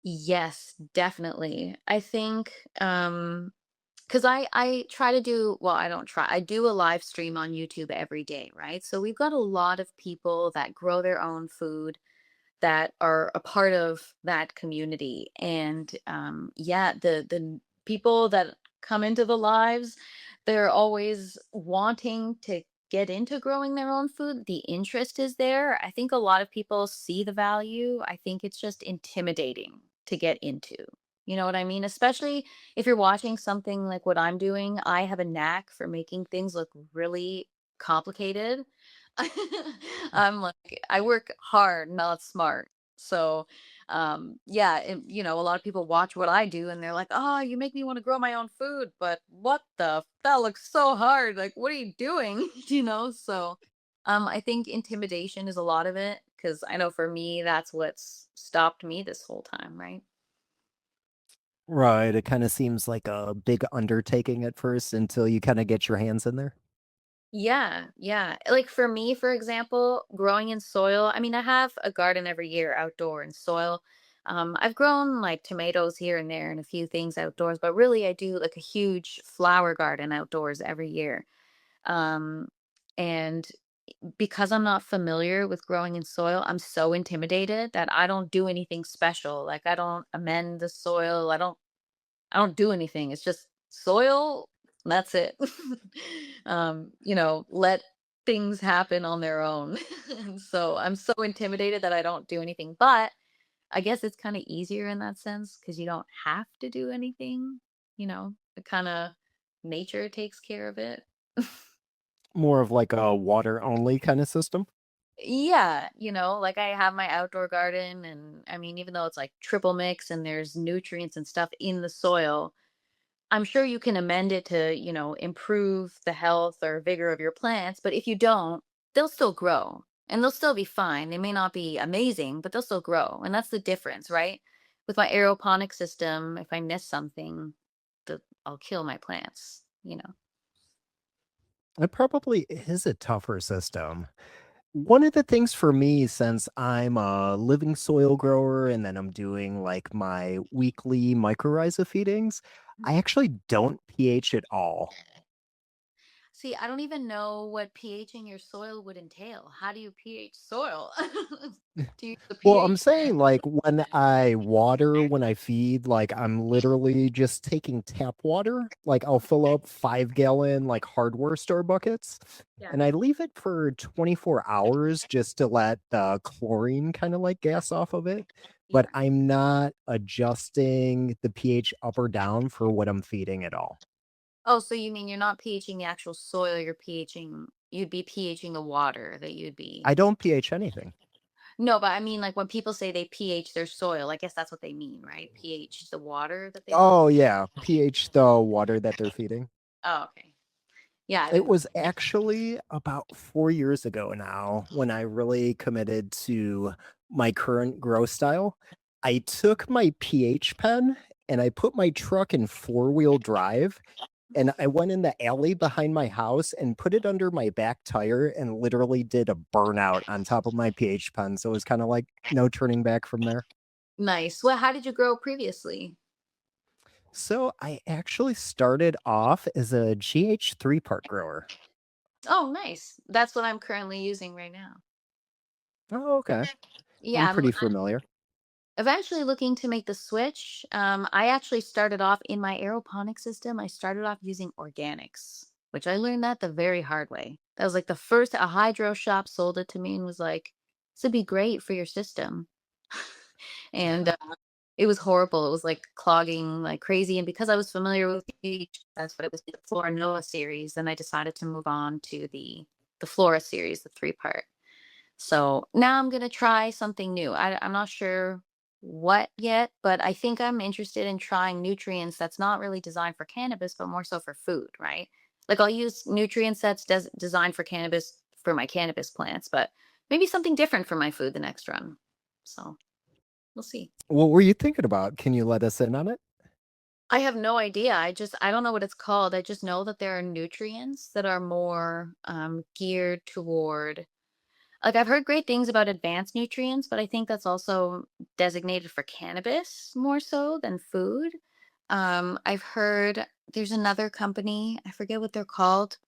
[SPEAKER 4] Yes, definitely. I think because I try to do, well, I don't try. I do a live stream on YouTube every day, right? So we've got a lot of people that grow their own food that are a part of that community. And yeah, the people that come into the lives, they're always wanting to get into growing their own food. The interest is there. I think a lot of people see the value. I think it's just intimidating to get into. You know what I mean? Especially if you're watching something like what I'm doing. I have a knack for making things look really complicated. I'm like, I work hard, not smart. So, yeah, a lot of people watch what I do and they're like, "Oh, you make me want to grow my own food." But that looks so hard. Like, what are you doing? So, I think intimidation is a lot of it because I know for me, that's what's stopped me this whole time, right?
[SPEAKER 3] Right. It kind of seems like a big undertaking at first until you kind of get your hands in there.
[SPEAKER 4] Yeah, yeah. Like for me, for example, growing in soil, I mean, I have a garden every year outdoor in soil. I've grown like tomatoes here and there and a few things outdoors, but really I do like a huge flower garden outdoors every year. Um, and because I'm not familiar with growing in soil, I'm so intimidated that I don't do anything special. Like I don't amend the soil. I don't do anything. It's just soil. That's it. Let things happen on their own. And so I'm so intimidated that I don't do anything. But I guess it's kind of easier in that sense because you don't have to do anything. It kind of nature takes care of it.
[SPEAKER 3] More of like a water only kind of system.
[SPEAKER 4] Yeah, like I have my outdoor garden, and I mean, even though it's like triple mix and there's nutrients and stuff in the soil, I'm sure you can amend it to, improve the health or vigor of your plants, but if you don't, they'll still grow and they'll still be fine. They may not be amazing, but they'll still grow. And that's the difference, right? With my aeroponic system, if I miss something, I'll kill my plants.
[SPEAKER 3] It probably is a tougher system. One of the things for me, since I'm a living soil grower and then I'm doing like my weekly mycorrhiza feedings, I actually don't pH at all.
[SPEAKER 4] See, I don't even know what pH in your soil would entail. How do you pH soil? Do you use the
[SPEAKER 3] Well, I'm
[SPEAKER 4] pH?
[SPEAKER 3] saying like when I water, when I feed, like I'm literally just taking tap water. Like I'll fill up 5 gallon like hardware store buckets
[SPEAKER 4] Yeah.
[SPEAKER 3] and I leave it for 24 hours just to let the chlorine kind of like gas off of it. But
[SPEAKER 4] Yeah.
[SPEAKER 3] I'm not adjusting the pH up or down for what I'm feeding at all.
[SPEAKER 4] Oh, so you mean you're not pHing the actual soil, you'd be pHing the water that you'd be.
[SPEAKER 3] I don't pH anything.
[SPEAKER 4] No, but I mean like when people say they pH their soil, I guess that's what they mean, right? pH the water that they.
[SPEAKER 3] Oh yeah, pH the water that they're feeding.
[SPEAKER 4] Oh, okay. Yeah, I
[SPEAKER 3] It
[SPEAKER 4] didn't.
[SPEAKER 3] was actually about 4 years ago now when I really committed to my current grow style. I took my pH pen and I put my truck in four-wheel drive, and I went in the alley behind my house and put it under my back tire and literally did a burnout on top of my pH pen, so it was kinda like no turning back from there.
[SPEAKER 4] Nice. Well, how did you grow previously?
[SPEAKER 3] So, I actually started off as a GH3 part grower.
[SPEAKER 4] Oh, nice. That's what I'm currently using right now.
[SPEAKER 3] Oh, okay.
[SPEAKER 4] Yeah,
[SPEAKER 3] I'm
[SPEAKER 4] I'm
[SPEAKER 3] pretty familiar.
[SPEAKER 4] eventually looking to make the switch. I actually started off in my aeroponic system. I started off using organics, which I learned that the very hard way. That was like the first a hydro shop sold it to me and was like, "This would be great for your system." And it was horrible. It was like clogging like crazy. And because I was familiar with beach, that's what it was, the Flora Noah series. Then I decided to move on to the Flora series, the 3-part. So now I'm gonna try something new. I'm not sure what yet, but I think I'm interested in trying nutrients that's not really designed for cannabis, but more so for food, right? Like I'll use nutrients that's designed for cannabis for my cannabis plants, but maybe something different for my food the next run. So we'll see.
[SPEAKER 3] What were you thinking about? Can you let us in on it?
[SPEAKER 4] I have no idea. I don't know what it's called. I just know that there are nutrients that are more geared toward, like I've heard great things about advanced nutrients, but I think that's also designated for cannabis more so than food. I've heard there's another company, I forget what they're called.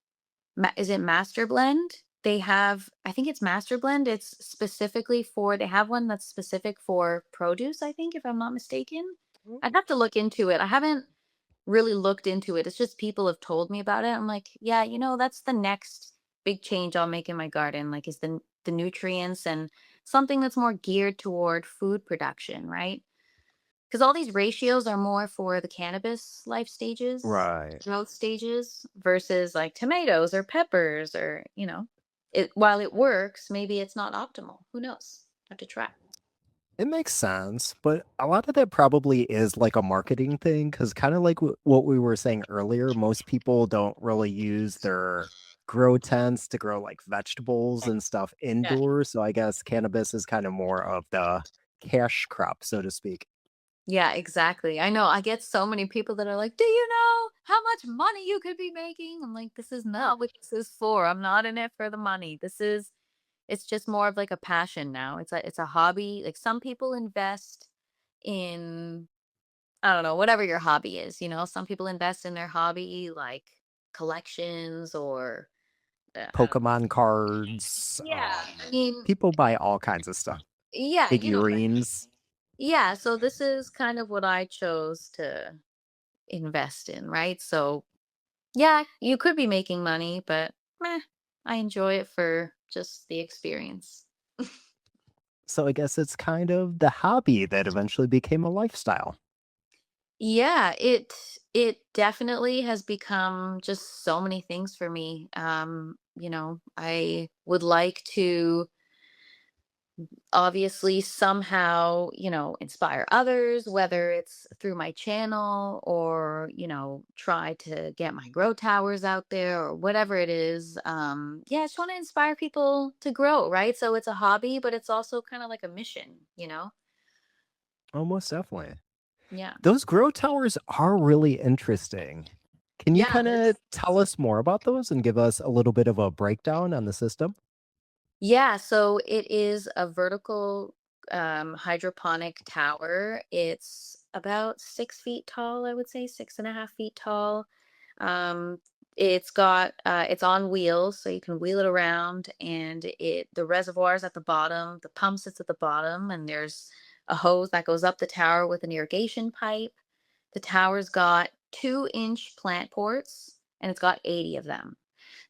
[SPEAKER 4] Is it Master Blend? They have, I think it's Master Blend. It's specifically for, they have one that's specific for produce, I think, if I'm not mistaken.
[SPEAKER 3] Mm.
[SPEAKER 4] I'd have to look into it. I haven't really looked into it. It's just people have told me about it. I'm like, yeah, that's the next big change I'll make in my garden, like is the nutrients and something that's more geared toward food production, right? Because all these ratios are more for the cannabis life stages,
[SPEAKER 3] Right.
[SPEAKER 4] growth stages versus like tomatoes or peppers or, it while it works, maybe it's not optimal. Who knows? Have to try.
[SPEAKER 3] It makes sense, but a lot of that probably is like a marketing thing because kind of like what we were saying earlier, most people don't really use their grow tents to grow like vegetables and stuff
[SPEAKER 4] Yeah.
[SPEAKER 3] indoors. So I guess cannabis is kind of more of the cash crop, so to speak.
[SPEAKER 4] Yeah, exactly. I know. I get so many people that are like, "Do you know how much money you could be making?" I'm like, "This is not what this is for. I'm not in it for the money. It's just more of like a passion now. It's a hobby. Like some people invest in, I don't know, whatever your hobby is. Some people invest in their hobby like collections or I don't know.
[SPEAKER 3] Pokemon cards,
[SPEAKER 4] Yeah, I mean,
[SPEAKER 3] people buy all kinds of stuff,
[SPEAKER 4] yeah, you know what I mean.
[SPEAKER 3] figurines.
[SPEAKER 4] Yeah, so this is kind of what I chose to invest in, right? So, yeah, you could be making money, but meh, I enjoy it for just the experience.
[SPEAKER 3] So I guess it's kind of the hobby that eventually became a lifestyle.
[SPEAKER 4] Yeah, it definitely has become just so many things for me. I would like to obviously somehow, inspire others, whether it's through my channel or, try to get my grow towers out there or whatever it is. Yeah, I just want to inspire people to grow, right? So it's a hobby, but it's also kind of like a mission.
[SPEAKER 3] Almost definitely.
[SPEAKER 4] Yeah.
[SPEAKER 3] Those grow towers are really interesting. Can you
[SPEAKER 4] Yeah,
[SPEAKER 3] kinda tell us more about those and give us a little bit of a breakdown on the system?
[SPEAKER 4] yeah, so it is a vertical hydroponic tower. It's about 6 feet tall, I would say, 6.5 feet tall. Um, it's on wheels, so you can wheel it around, and the reservoir's at the bottom, the pump sits at the bottom, and there's a hose that goes up the tower with an irrigation pipe. The tower's got 2-inch plant ports, and it's got 80 of them.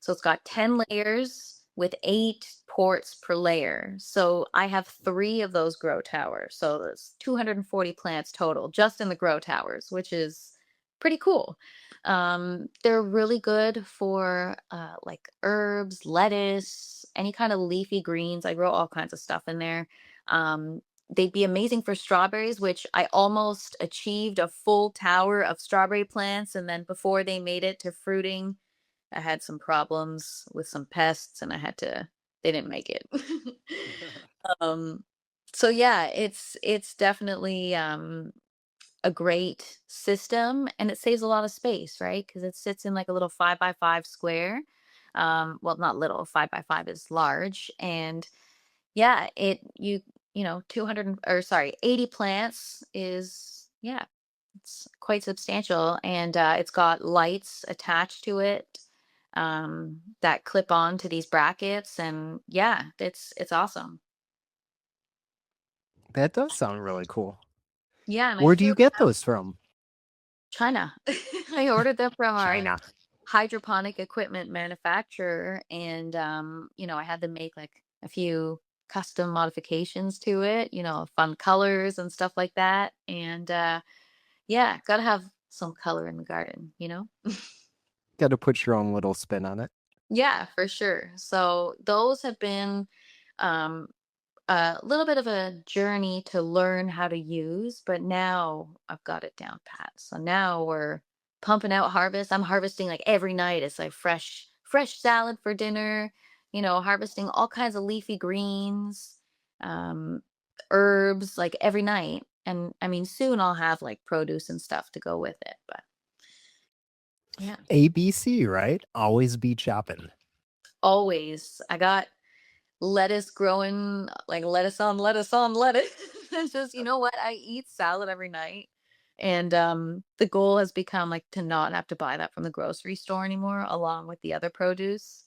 [SPEAKER 4] So it's got 10 layers with 8 ports per layer. So I have 3 of those grow towers. So there's 240 plants total just in the grow towers, which is pretty cool. They're really good for like herbs, lettuce, any kind of leafy greens. I grow all kinds of stuff in there. They'd be amazing for strawberries, which I almost achieved a full tower of strawberry plants. And then before they made it to fruiting, I had some problems with some pests and they didn't make it. um, so yeah, it's definitely a great system and it saves a lot of space, right? Because it sits in like a little 5 by 5 square. Well, not little, 5 by 5 is large. And yeah, 200 or sorry, 80 plants is, yeah, it's quite substantial. And it's got lights attached to it that clip on to these brackets. And yeah, it's awesome.
[SPEAKER 3] That does sound really cool.
[SPEAKER 4] Yeah, and I
[SPEAKER 3] Where do you
[SPEAKER 4] feel
[SPEAKER 3] get those from?
[SPEAKER 4] China. I ordered them from our
[SPEAKER 3] China.
[SPEAKER 4] hydroponic equipment manufacturer, and I had to make like a few custom modifications to it, fun colors and stuff like that. And yeah, gotta have some color in the garden.
[SPEAKER 3] Got to put your own little spin on it.
[SPEAKER 4] Yeah, for sure. So those have been um a little bit of a journey to learn how to use, but now I've got it down pat. So now we're pumping out harvest. I'm harvesting like every night. It's like fresh salad for dinner, harvesting all kinds of leafy greens, um, herbs like every night. And I mean, soon I'll have like produce and stuff to go with it. But yeah,
[SPEAKER 3] ABC, right? Always be chopping.
[SPEAKER 4] always. I got lettuce growing, like lettuce on lettuce on lettuce. It's just, you know what? I eat salad every night. And the goal has become like to not have to buy that from the grocery store anymore, along with the other produce.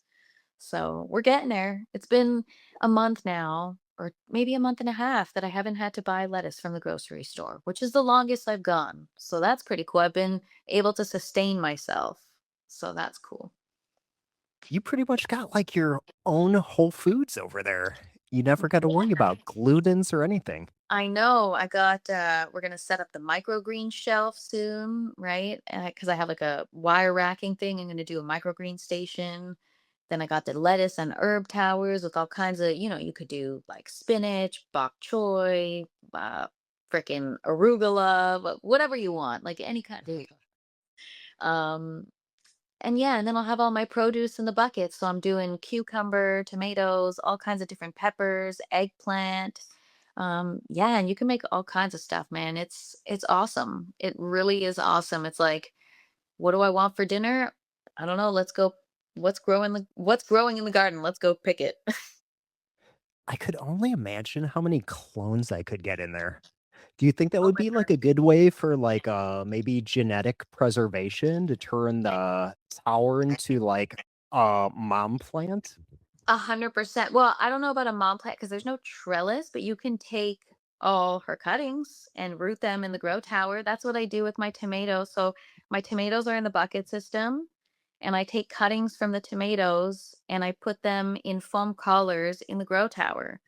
[SPEAKER 4] So we're getting there. It's been a month now, or maybe a month and a half, that I haven't had to buy lettuce from the grocery store, which is the longest I've gone. So that's pretty cool. I've been able to sustain myself. So that's cool.
[SPEAKER 3] You pretty much got like your own Whole Foods over there. You never got to worry about glutens or anything.
[SPEAKER 4] I know. We're gonna set up the microgreen shelf soon, right? Because I have like a wire racking thing. I'm gonna do a microgreen station. Then I got the lettuce and herb towers with all kinds of, you could do like spinach, bok choy, freaking arugula, whatever you want, like any kind. There you go. And yeah, and then I'll have all my produce in the bucket. So I'm doing cucumber, tomatoes, all kinds of different peppers, eggplant. Yeah, and you can make all kinds of stuff, man. It's awesome. It really is awesome. It's like, what do I want for dinner? I don't know. Let's go. What's growing in the garden? Let's go pick it.
[SPEAKER 3] I could only imagine how many clones I could get in there. Do you think that
[SPEAKER 4] Oh
[SPEAKER 3] would
[SPEAKER 4] my
[SPEAKER 3] be like a
[SPEAKER 4] gosh.
[SPEAKER 3] good way for like maybe genetic preservation to turn the tower into like a mom plant?
[SPEAKER 4] 100%. Well, I don't know about a mom plant because there's no trellis, but you can take all her cuttings and root them in the grow tower. That's what I do with my tomatoes. So my tomatoes are in the bucket system, and I take cuttings from the tomatoes and I put them in foam collars in the grow tower.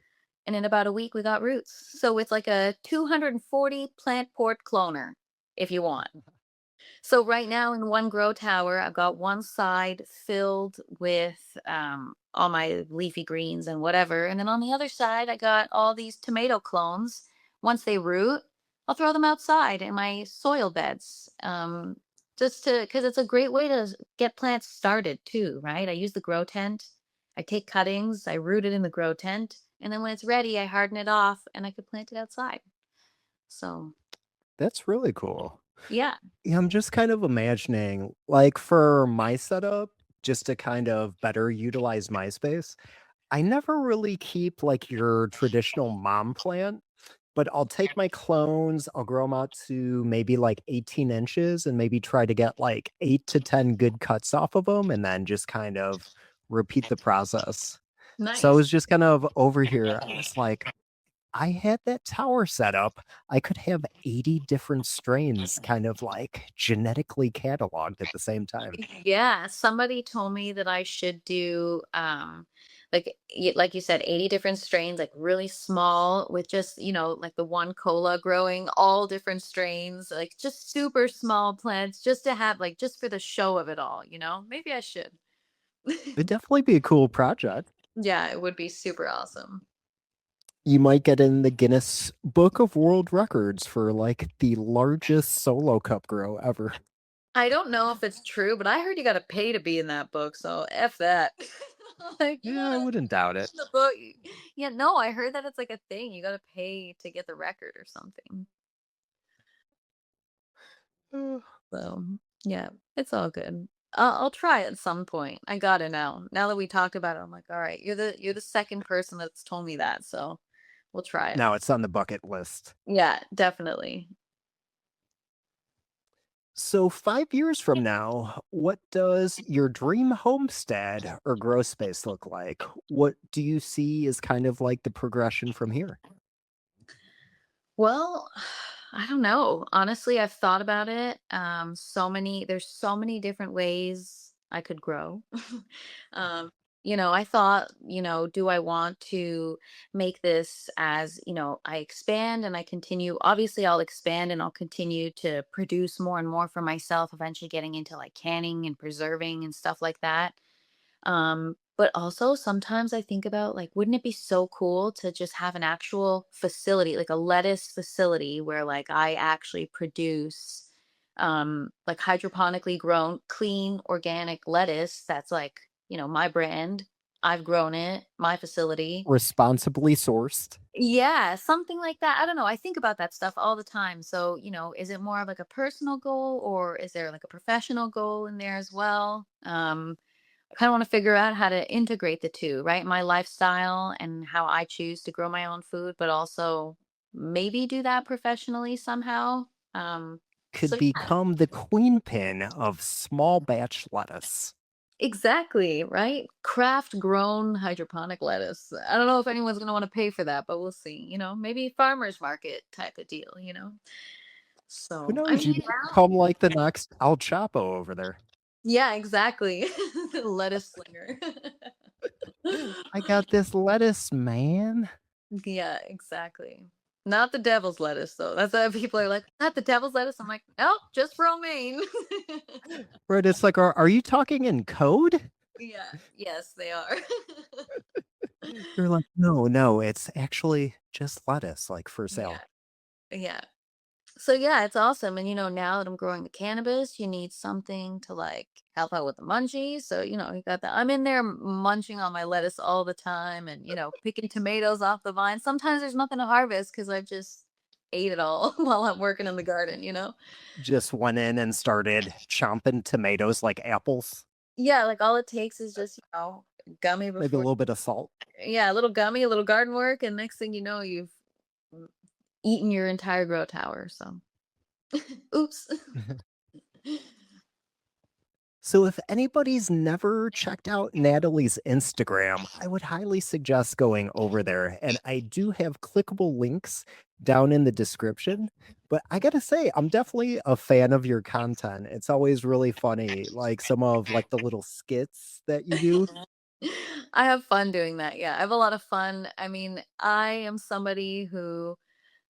[SPEAKER 4] And in about a week, we got roots. So it's like a 240 plant port cloner, if you want. So right now in one grow tower, I've got one side filled with all my leafy greens and whatever. And then on the other side, I got all these tomato clones. Once they root, I'll throw them outside in my soil beds. Just to, because it's a great way to get plants started too, right? I use the grow tent. I take cuttings, I root it in the grow tent. And then when it's ready, I harden it off and I could plant it outside. So,
[SPEAKER 3] That's really cool.
[SPEAKER 4] yeah.
[SPEAKER 3] Yeah, I'm just kind of imagining, like for my setup, just to kind of better utilize my space, I never really keep like your traditional mom plant, but I'll take my clones, I'll grow them out to maybe like 18 inches and maybe try to get like 8 to 10 good cuts off of them and then just kind of repeat the process. So I
[SPEAKER 4] Nice.
[SPEAKER 3] was just kind of over here. I was like, I had that tower set up. I could have 80 different strains kind of like genetically cataloged at the same time.
[SPEAKER 4] Yeah, somebody told me that I should do like you said, 80 different strains, like really small with just, like the one cola growing all different strains, like just super small plants just to have like just for the show of it all. Maybe I should.
[SPEAKER 3] It'd definitely be a cool project.
[SPEAKER 4] Yeah, it would be super awesome.
[SPEAKER 3] You might get in the Guinness Book of World Records for like the largest solo cup grow ever.
[SPEAKER 4] I don't know if it's true, but I heard you got to pay to be in that book, so F that. Like, you
[SPEAKER 3] Yeah, I
[SPEAKER 4] want to
[SPEAKER 3] wouldn't doubt it.
[SPEAKER 4] the book? Yeah, no, I heard that it's like a thing. You got to pay to get the record or something.
[SPEAKER 3] Uh,
[SPEAKER 4] So, yeah, it's all good. I'll try at some point. I got to know. Now that we talked about it, I'm like, all right, you're the second person that's told me that, so we'll try it.
[SPEAKER 3] Now it's on the bucket list.
[SPEAKER 4] Yeah, definitely.
[SPEAKER 3] So 5 years from now, what does your dream homestead or grow space look like? What do you see as kind of like the progression from here?
[SPEAKER 4] Well, I don't know. Honestly, I've thought about it. There's so many different ways I could grow. um, I thought, do I want to make this as, I expand and I continue. Obviously, I'll expand and I'll continue to produce more and more for myself, eventually getting into like canning and preserving and stuff like that. But also sometimes I think about like, wouldn't it be so cool to just have an actual facility, like a lettuce facility where like I actually produce like hydroponically grown clean organic lettuce that's like, my brand. I've grown it, my facility.
[SPEAKER 3] Responsibly sourced.
[SPEAKER 4] Yeah, something like that. I don't know. I think about that stuff all the time. So, is it more of like a personal goal or is there like a professional goal in there as well? I kind of want to figure out how to integrate the two, right? My lifestyle and how I choose to grow my own food, but also maybe do that professionally somehow.
[SPEAKER 3] Could
[SPEAKER 4] So
[SPEAKER 3] become the queen pin of small batch lettuce.
[SPEAKER 4] exactly, right? Craft grown hydroponic lettuce. I don't know if anyone's going to want to pay for that, but we'll see. Maybe farmers market type of deal.
[SPEAKER 3] Who
[SPEAKER 4] So, I
[SPEAKER 3] knows?
[SPEAKER 4] mean,
[SPEAKER 3] You become like the next El Chapo over there.
[SPEAKER 4] yeah, exactly. The lettuce slinger.
[SPEAKER 3] I got this lettuce, man.
[SPEAKER 4] Yeah, exactly. Not the devil's lettuce, though. That's why people are like, not the devil's lettuce. I'm like, no, just romaine.
[SPEAKER 3] Right? It's like, are you talking in code?
[SPEAKER 4] Yeah, yes, they are.
[SPEAKER 3] You're like, no, no, it's actually just lettuce, like for
[SPEAKER 4] Yeah,
[SPEAKER 3] sale.
[SPEAKER 4] yeah. So yeah, it's awesome. And now that I'm growing the cannabis, you need something to like help out with the munchies. So, you got that. I'm in there munching on my lettuce all the time and, picking tomatoes off the vine. Sometimes there's nothing to harvest because I've just ate it all while I'm working in the garden.
[SPEAKER 3] Just went in and started chomping tomatoes like apples,
[SPEAKER 4] Yeah, like all it takes is just, gummy
[SPEAKER 3] maybe a
[SPEAKER 4] before,
[SPEAKER 3] little bit of salt.
[SPEAKER 4] yeah, a little gummy, a little garden work, and next thing you know, you've mm, eaten your entire grow tower. So, oops.
[SPEAKER 3] So if anybody's never checked out Natalie's Instagram, I would highly suggest going over there. And I do have clickable links down in the description. But I gotta say, I'm definitely a fan of your content. It's always really funny, like some of like the little skits that you do.
[SPEAKER 4] I have fun doing that. Yeah, I have a lot of fun. I mean, I am somebody who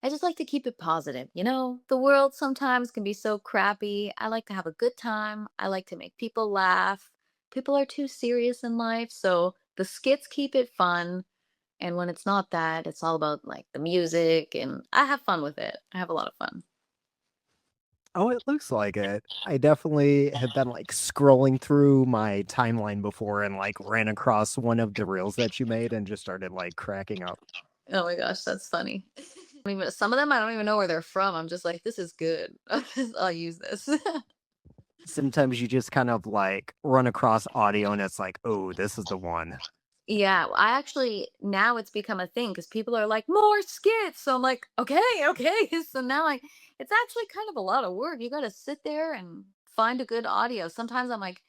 [SPEAKER 4] I just like to keep it positive. The world sometimes can be so crappy. I like to have a good time. I like to make people laugh. People are too serious in life, so the skits keep it fun. And when it's not that, it's all about like the music, and I have fun with it. I have a lot of fun.
[SPEAKER 3] Oh, it looks like it. I definitely have been like scrolling through my timeline before and like ran across one of the reels that you made and just started like cracking up.
[SPEAKER 4] Oh my gosh, that's funny. I mean, some of them I don't even know where they're from. I'm just like, this is good. I'll use this.
[SPEAKER 3] Sometimes you just kind of like run across audio and it's like, oh, this is the one.
[SPEAKER 4] Yeah, I actually now it's become a thing because people are like more skits. So I'm like, okay, okay. So now it's actually kind of a lot of work. You got to sit there and find a good audio. Sometimes I'm like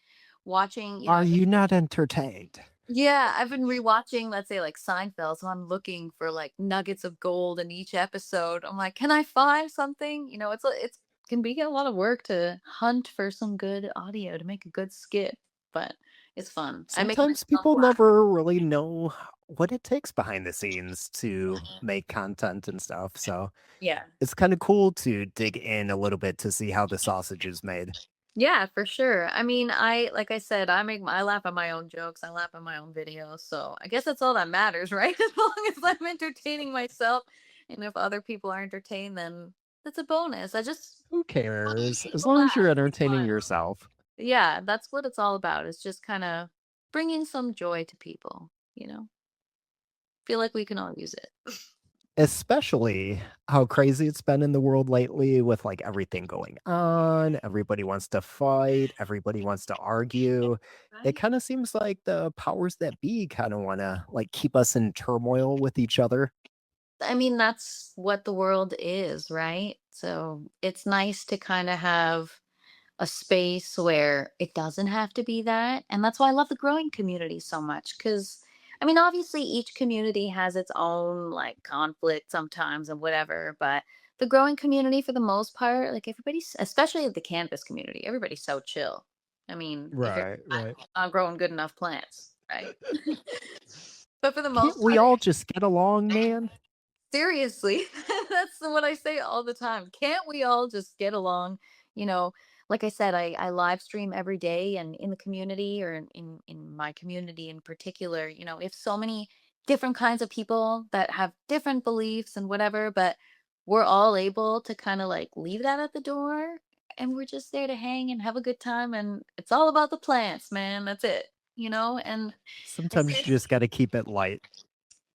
[SPEAKER 4] watching,
[SPEAKER 3] Are you not entertained?
[SPEAKER 4] yeah, I've been rewatching, let's say, like Seinfeld, so I'm looking for like nuggets of gold in each episode. I'm like, can I find something? It's can be a lot of work to hunt for some good audio to make a good skit, but it's fun. I make
[SPEAKER 3] Sometimes
[SPEAKER 4] myself
[SPEAKER 3] people
[SPEAKER 4] laugh.
[SPEAKER 3] never really know what it takes behind the scenes to make content and stuff. So
[SPEAKER 4] Yeah.
[SPEAKER 3] it's kind of cool to dig in a little bit to see how the sausage is made.
[SPEAKER 4] Yeah, for sure. I mean, like I said, I laugh at my own jokes. I laugh at my own videos. So I guess that's all that matters, right? As long as I'm entertaining myself, and if other people are entertained, then that's a bonus. I just
[SPEAKER 3] Who
[SPEAKER 4] want to make
[SPEAKER 3] cares? As
[SPEAKER 4] people
[SPEAKER 3] long as you're
[SPEAKER 4] laugh and
[SPEAKER 3] entertaining
[SPEAKER 4] smile.
[SPEAKER 3] yourself.
[SPEAKER 4] Yeah, that's what it's all about. It's just kind of bringing some joy to people. Feel like we can all use it.
[SPEAKER 3] Especially how crazy it's been in the world lately with like everything going on. Everybody wants to fight, everybody wants to argue. It
[SPEAKER 4] Right.
[SPEAKER 3] kind of seems like the powers that be kind of want to like keep us in turmoil with each other.
[SPEAKER 4] I mean, that's what the world is, right? So it's nice to kind of have a space where it doesn't have to be that. And that's why I love the growing community so much. Because, I mean, obviously, each community has its own like conflict sometimes and whatever. But the growing community, for the most part, like everybody's, especially the cannabis community, everybody's so chill. I mean, if you're
[SPEAKER 3] Right, right.
[SPEAKER 4] not growing good enough plants, right? But for the
[SPEAKER 3] Can't
[SPEAKER 4] most
[SPEAKER 3] we
[SPEAKER 4] part,
[SPEAKER 3] all just get along, man?
[SPEAKER 4] seriously, that's what I say all the time. Can't we all just get along? You know, like I said, I live stream every day, and in the community, or in my community in particular, if so many different kinds of people that have different beliefs and whatever, but we're all able to kind of like leave that at the door, and we're just there to hang and have a good time, and it's all about the plants, man. That's it. And I
[SPEAKER 3] Sometimes
[SPEAKER 4] say
[SPEAKER 3] you just gotta keep it light.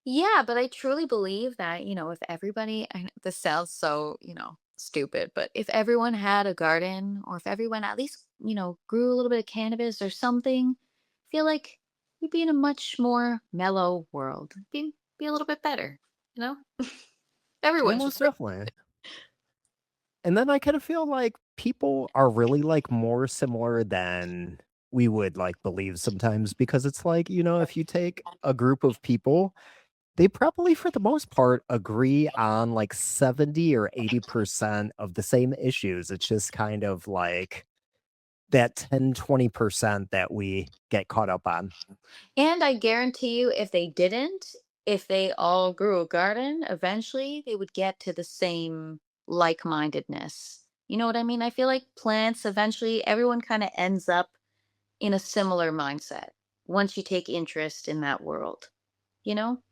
[SPEAKER 4] yeah, but I truly believe that, if everybody, this sounds so, stupid, but if everyone had a garden, or if everyone at least, grew a little bit of cannabis or something, I feel like we'd be in a much more mellow world. Be a little bit better, you know?
[SPEAKER 3] Oh,
[SPEAKER 4] Everyone should
[SPEAKER 3] most definitely. And then I kind of feel like people are really like more similar than we would like believe sometimes because it's like, if you take a group of people, they probably for the most part agree on like 70 or 80% of the same issues. It's just kind of like that 10-20% that we get caught up on.
[SPEAKER 4] And I guarantee you, if they all grew a garden, eventually they would get to the same like-mindedness. You know what I mean? I feel like plants, eventually, everyone kind of ends up in a similar mindset once you take interest in that world, you know?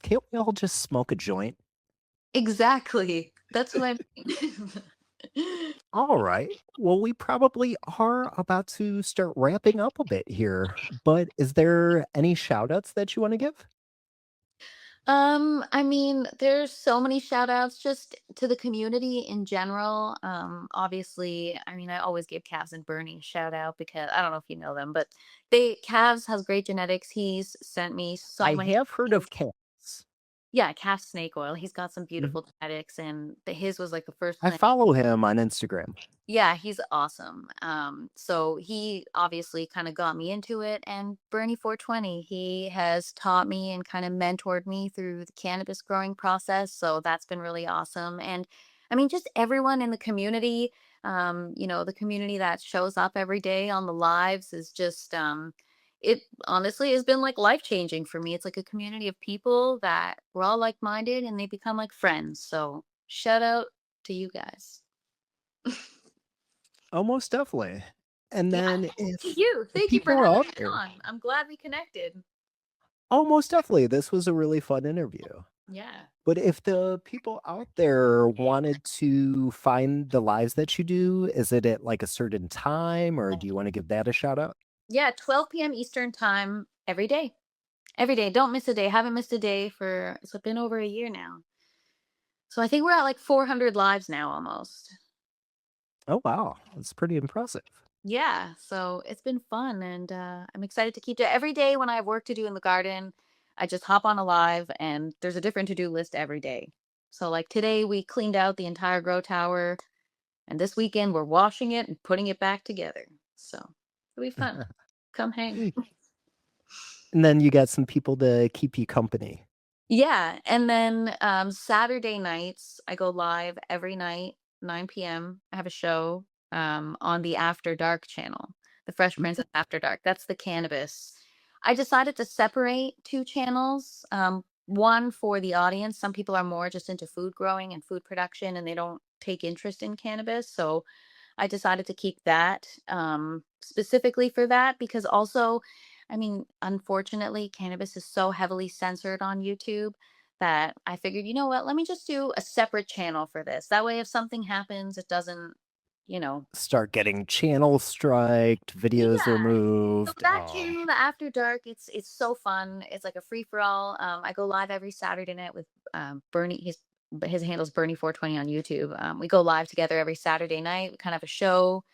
[SPEAKER 3] Can't we all just smoke a joint?
[SPEAKER 4] Exactly. That's what I mean.
[SPEAKER 3] All right. Well, we probably are about to start wrapping up a bit here, but is there any shout outs that you want to give?
[SPEAKER 4] I mean, there's so many shout outs just to the community in general. Obviously, I mean, I always give Calves and Bernie a shout out because I don't know if you know them, but Calves has great genetics. He's sent me so
[SPEAKER 3] I
[SPEAKER 4] many.
[SPEAKER 3] have heard of cats.
[SPEAKER 4] Yeah, calf snake oil. He's got some
[SPEAKER 3] Mhm.
[SPEAKER 4] beautiful genetics, and his was like the first
[SPEAKER 3] I
[SPEAKER 4] plant.
[SPEAKER 3] follow him on Instagram.
[SPEAKER 4] Yeah, he's awesome. So he obviously kind of got me into it, and Bernie 420, he has taught me and kind of mentored me through the cannabis growing process. So that's been really awesome. And I mean, just everyone in the community, the community that shows up every day on the lives is just, it honestly has been like life changing for me. It's like a community of people that we're all like minded, and they become like friends. So shout out to you guys.
[SPEAKER 3] Almost definitely. And
[SPEAKER 4] Yeah,
[SPEAKER 3] then
[SPEAKER 4] to
[SPEAKER 3] if
[SPEAKER 4] you. Thank you for
[SPEAKER 3] people are
[SPEAKER 4] having
[SPEAKER 3] out
[SPEAKER 4] me
[SPEAKER 3] there,
[SPEAKER 4] on. I'm glad we connected.
[SPEAKER 3] almost definitely, this was a really fun interview.
[SPEAKER 4] Yeah.
[SPEAKER 3] But if the people out there wanted to find the lives that you do, is it at like a certain time or do you want to give that a shout out?
[SPEAKER 4] Yeah, 12 p.m. Eastern time every day. Every day. Don't miss a day. Haven't missed a day for it's been over a year now. So I think we're at like 400 lives now almost.
[SPEAKER 3] Oh, wow. That's pretty impressive.
[SPEAKER 4] Yeah, so it's been fun, and I'm excited to keep it every day. When I have work to do in the garden, I just hop on a live, and there's a different to-do list every day. So like today we cleaned out the entire grow tower, and this weekend we're washing it and putting it back together. So it'll be fun. Come hang.
[SPEAKER 3] And then you got some people to keep you company.
[SPEAKER 4] Yeah, and then Saturday nights I go live every night, 9 p.m. I have a show on the After Dark channel, the Fresh Prince of After Dark. That's the cannabis. I decided to separate two channels. One for the audience. Some people are more just into food growing and food production, and they don't take interest in cannabis. So I decided to keep that specifically for that because also, I mean, unfortunately, cannabis is so heavily censored on YouTube that I figured, you know what, let me just do a separate channel for this. That way, if something happens, it doesn't, you know.
[SPEAKER 3] Start getting channel striked, videos
[SPEAKER 4] Yeah. So
[SPEAKER 3] removed.
[SPEAKER 4] that
[SPEAKER 3] Oh,
[SPEAKER 4] channel, the After Dark, it's so fun. It's like a free for all. I go live every Saturday night with Bernie. His handle's Bernie 420 on YouTube. We go live together every Saturday night. We kind of have a show.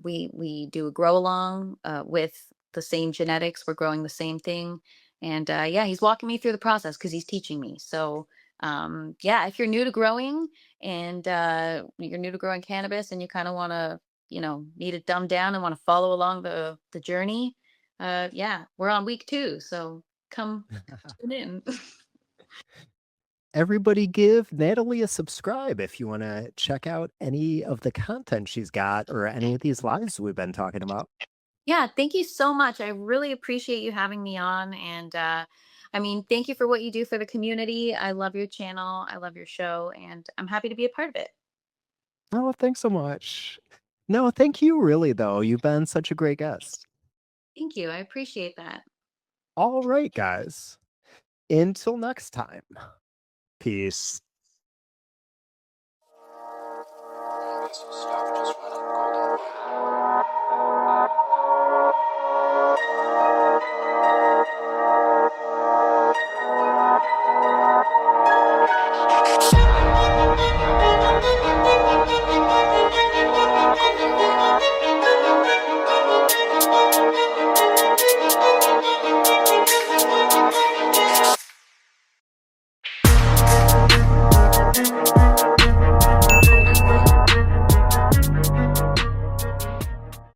[SPEAKER 4] We do a grow along with the same genetics. We're growing the same thing, and yeah, he's walking me through the process because he's teaching me. So yeah, if you're new to growing and you're new to growing cannabis and you kind of want to need it dumbed down and want to follow along the journey, yeah, we're on week 2, so come tune in.
[SPEAKER 3] Everybody give Natalie a subscribe if you want to check out any of the content she's got or any of these lives we've been talking about.
[SPEAKER 4] Yeah, thank you so much. I really appreciate you having me on. And I mean, thank you for what you do for the community. I love your channel. I love your show, and I'm happy to be a part of it.
[SPEAKER 3] Oh, thanks so much. No, thank you, really, though. You've been such a great guest.
[SPEAKER 4] Thank you. I appreciate that.
[SPEAKER 3] All right, guys. Until next time, peace.
[SPEAKER 5] Scavengers running golden.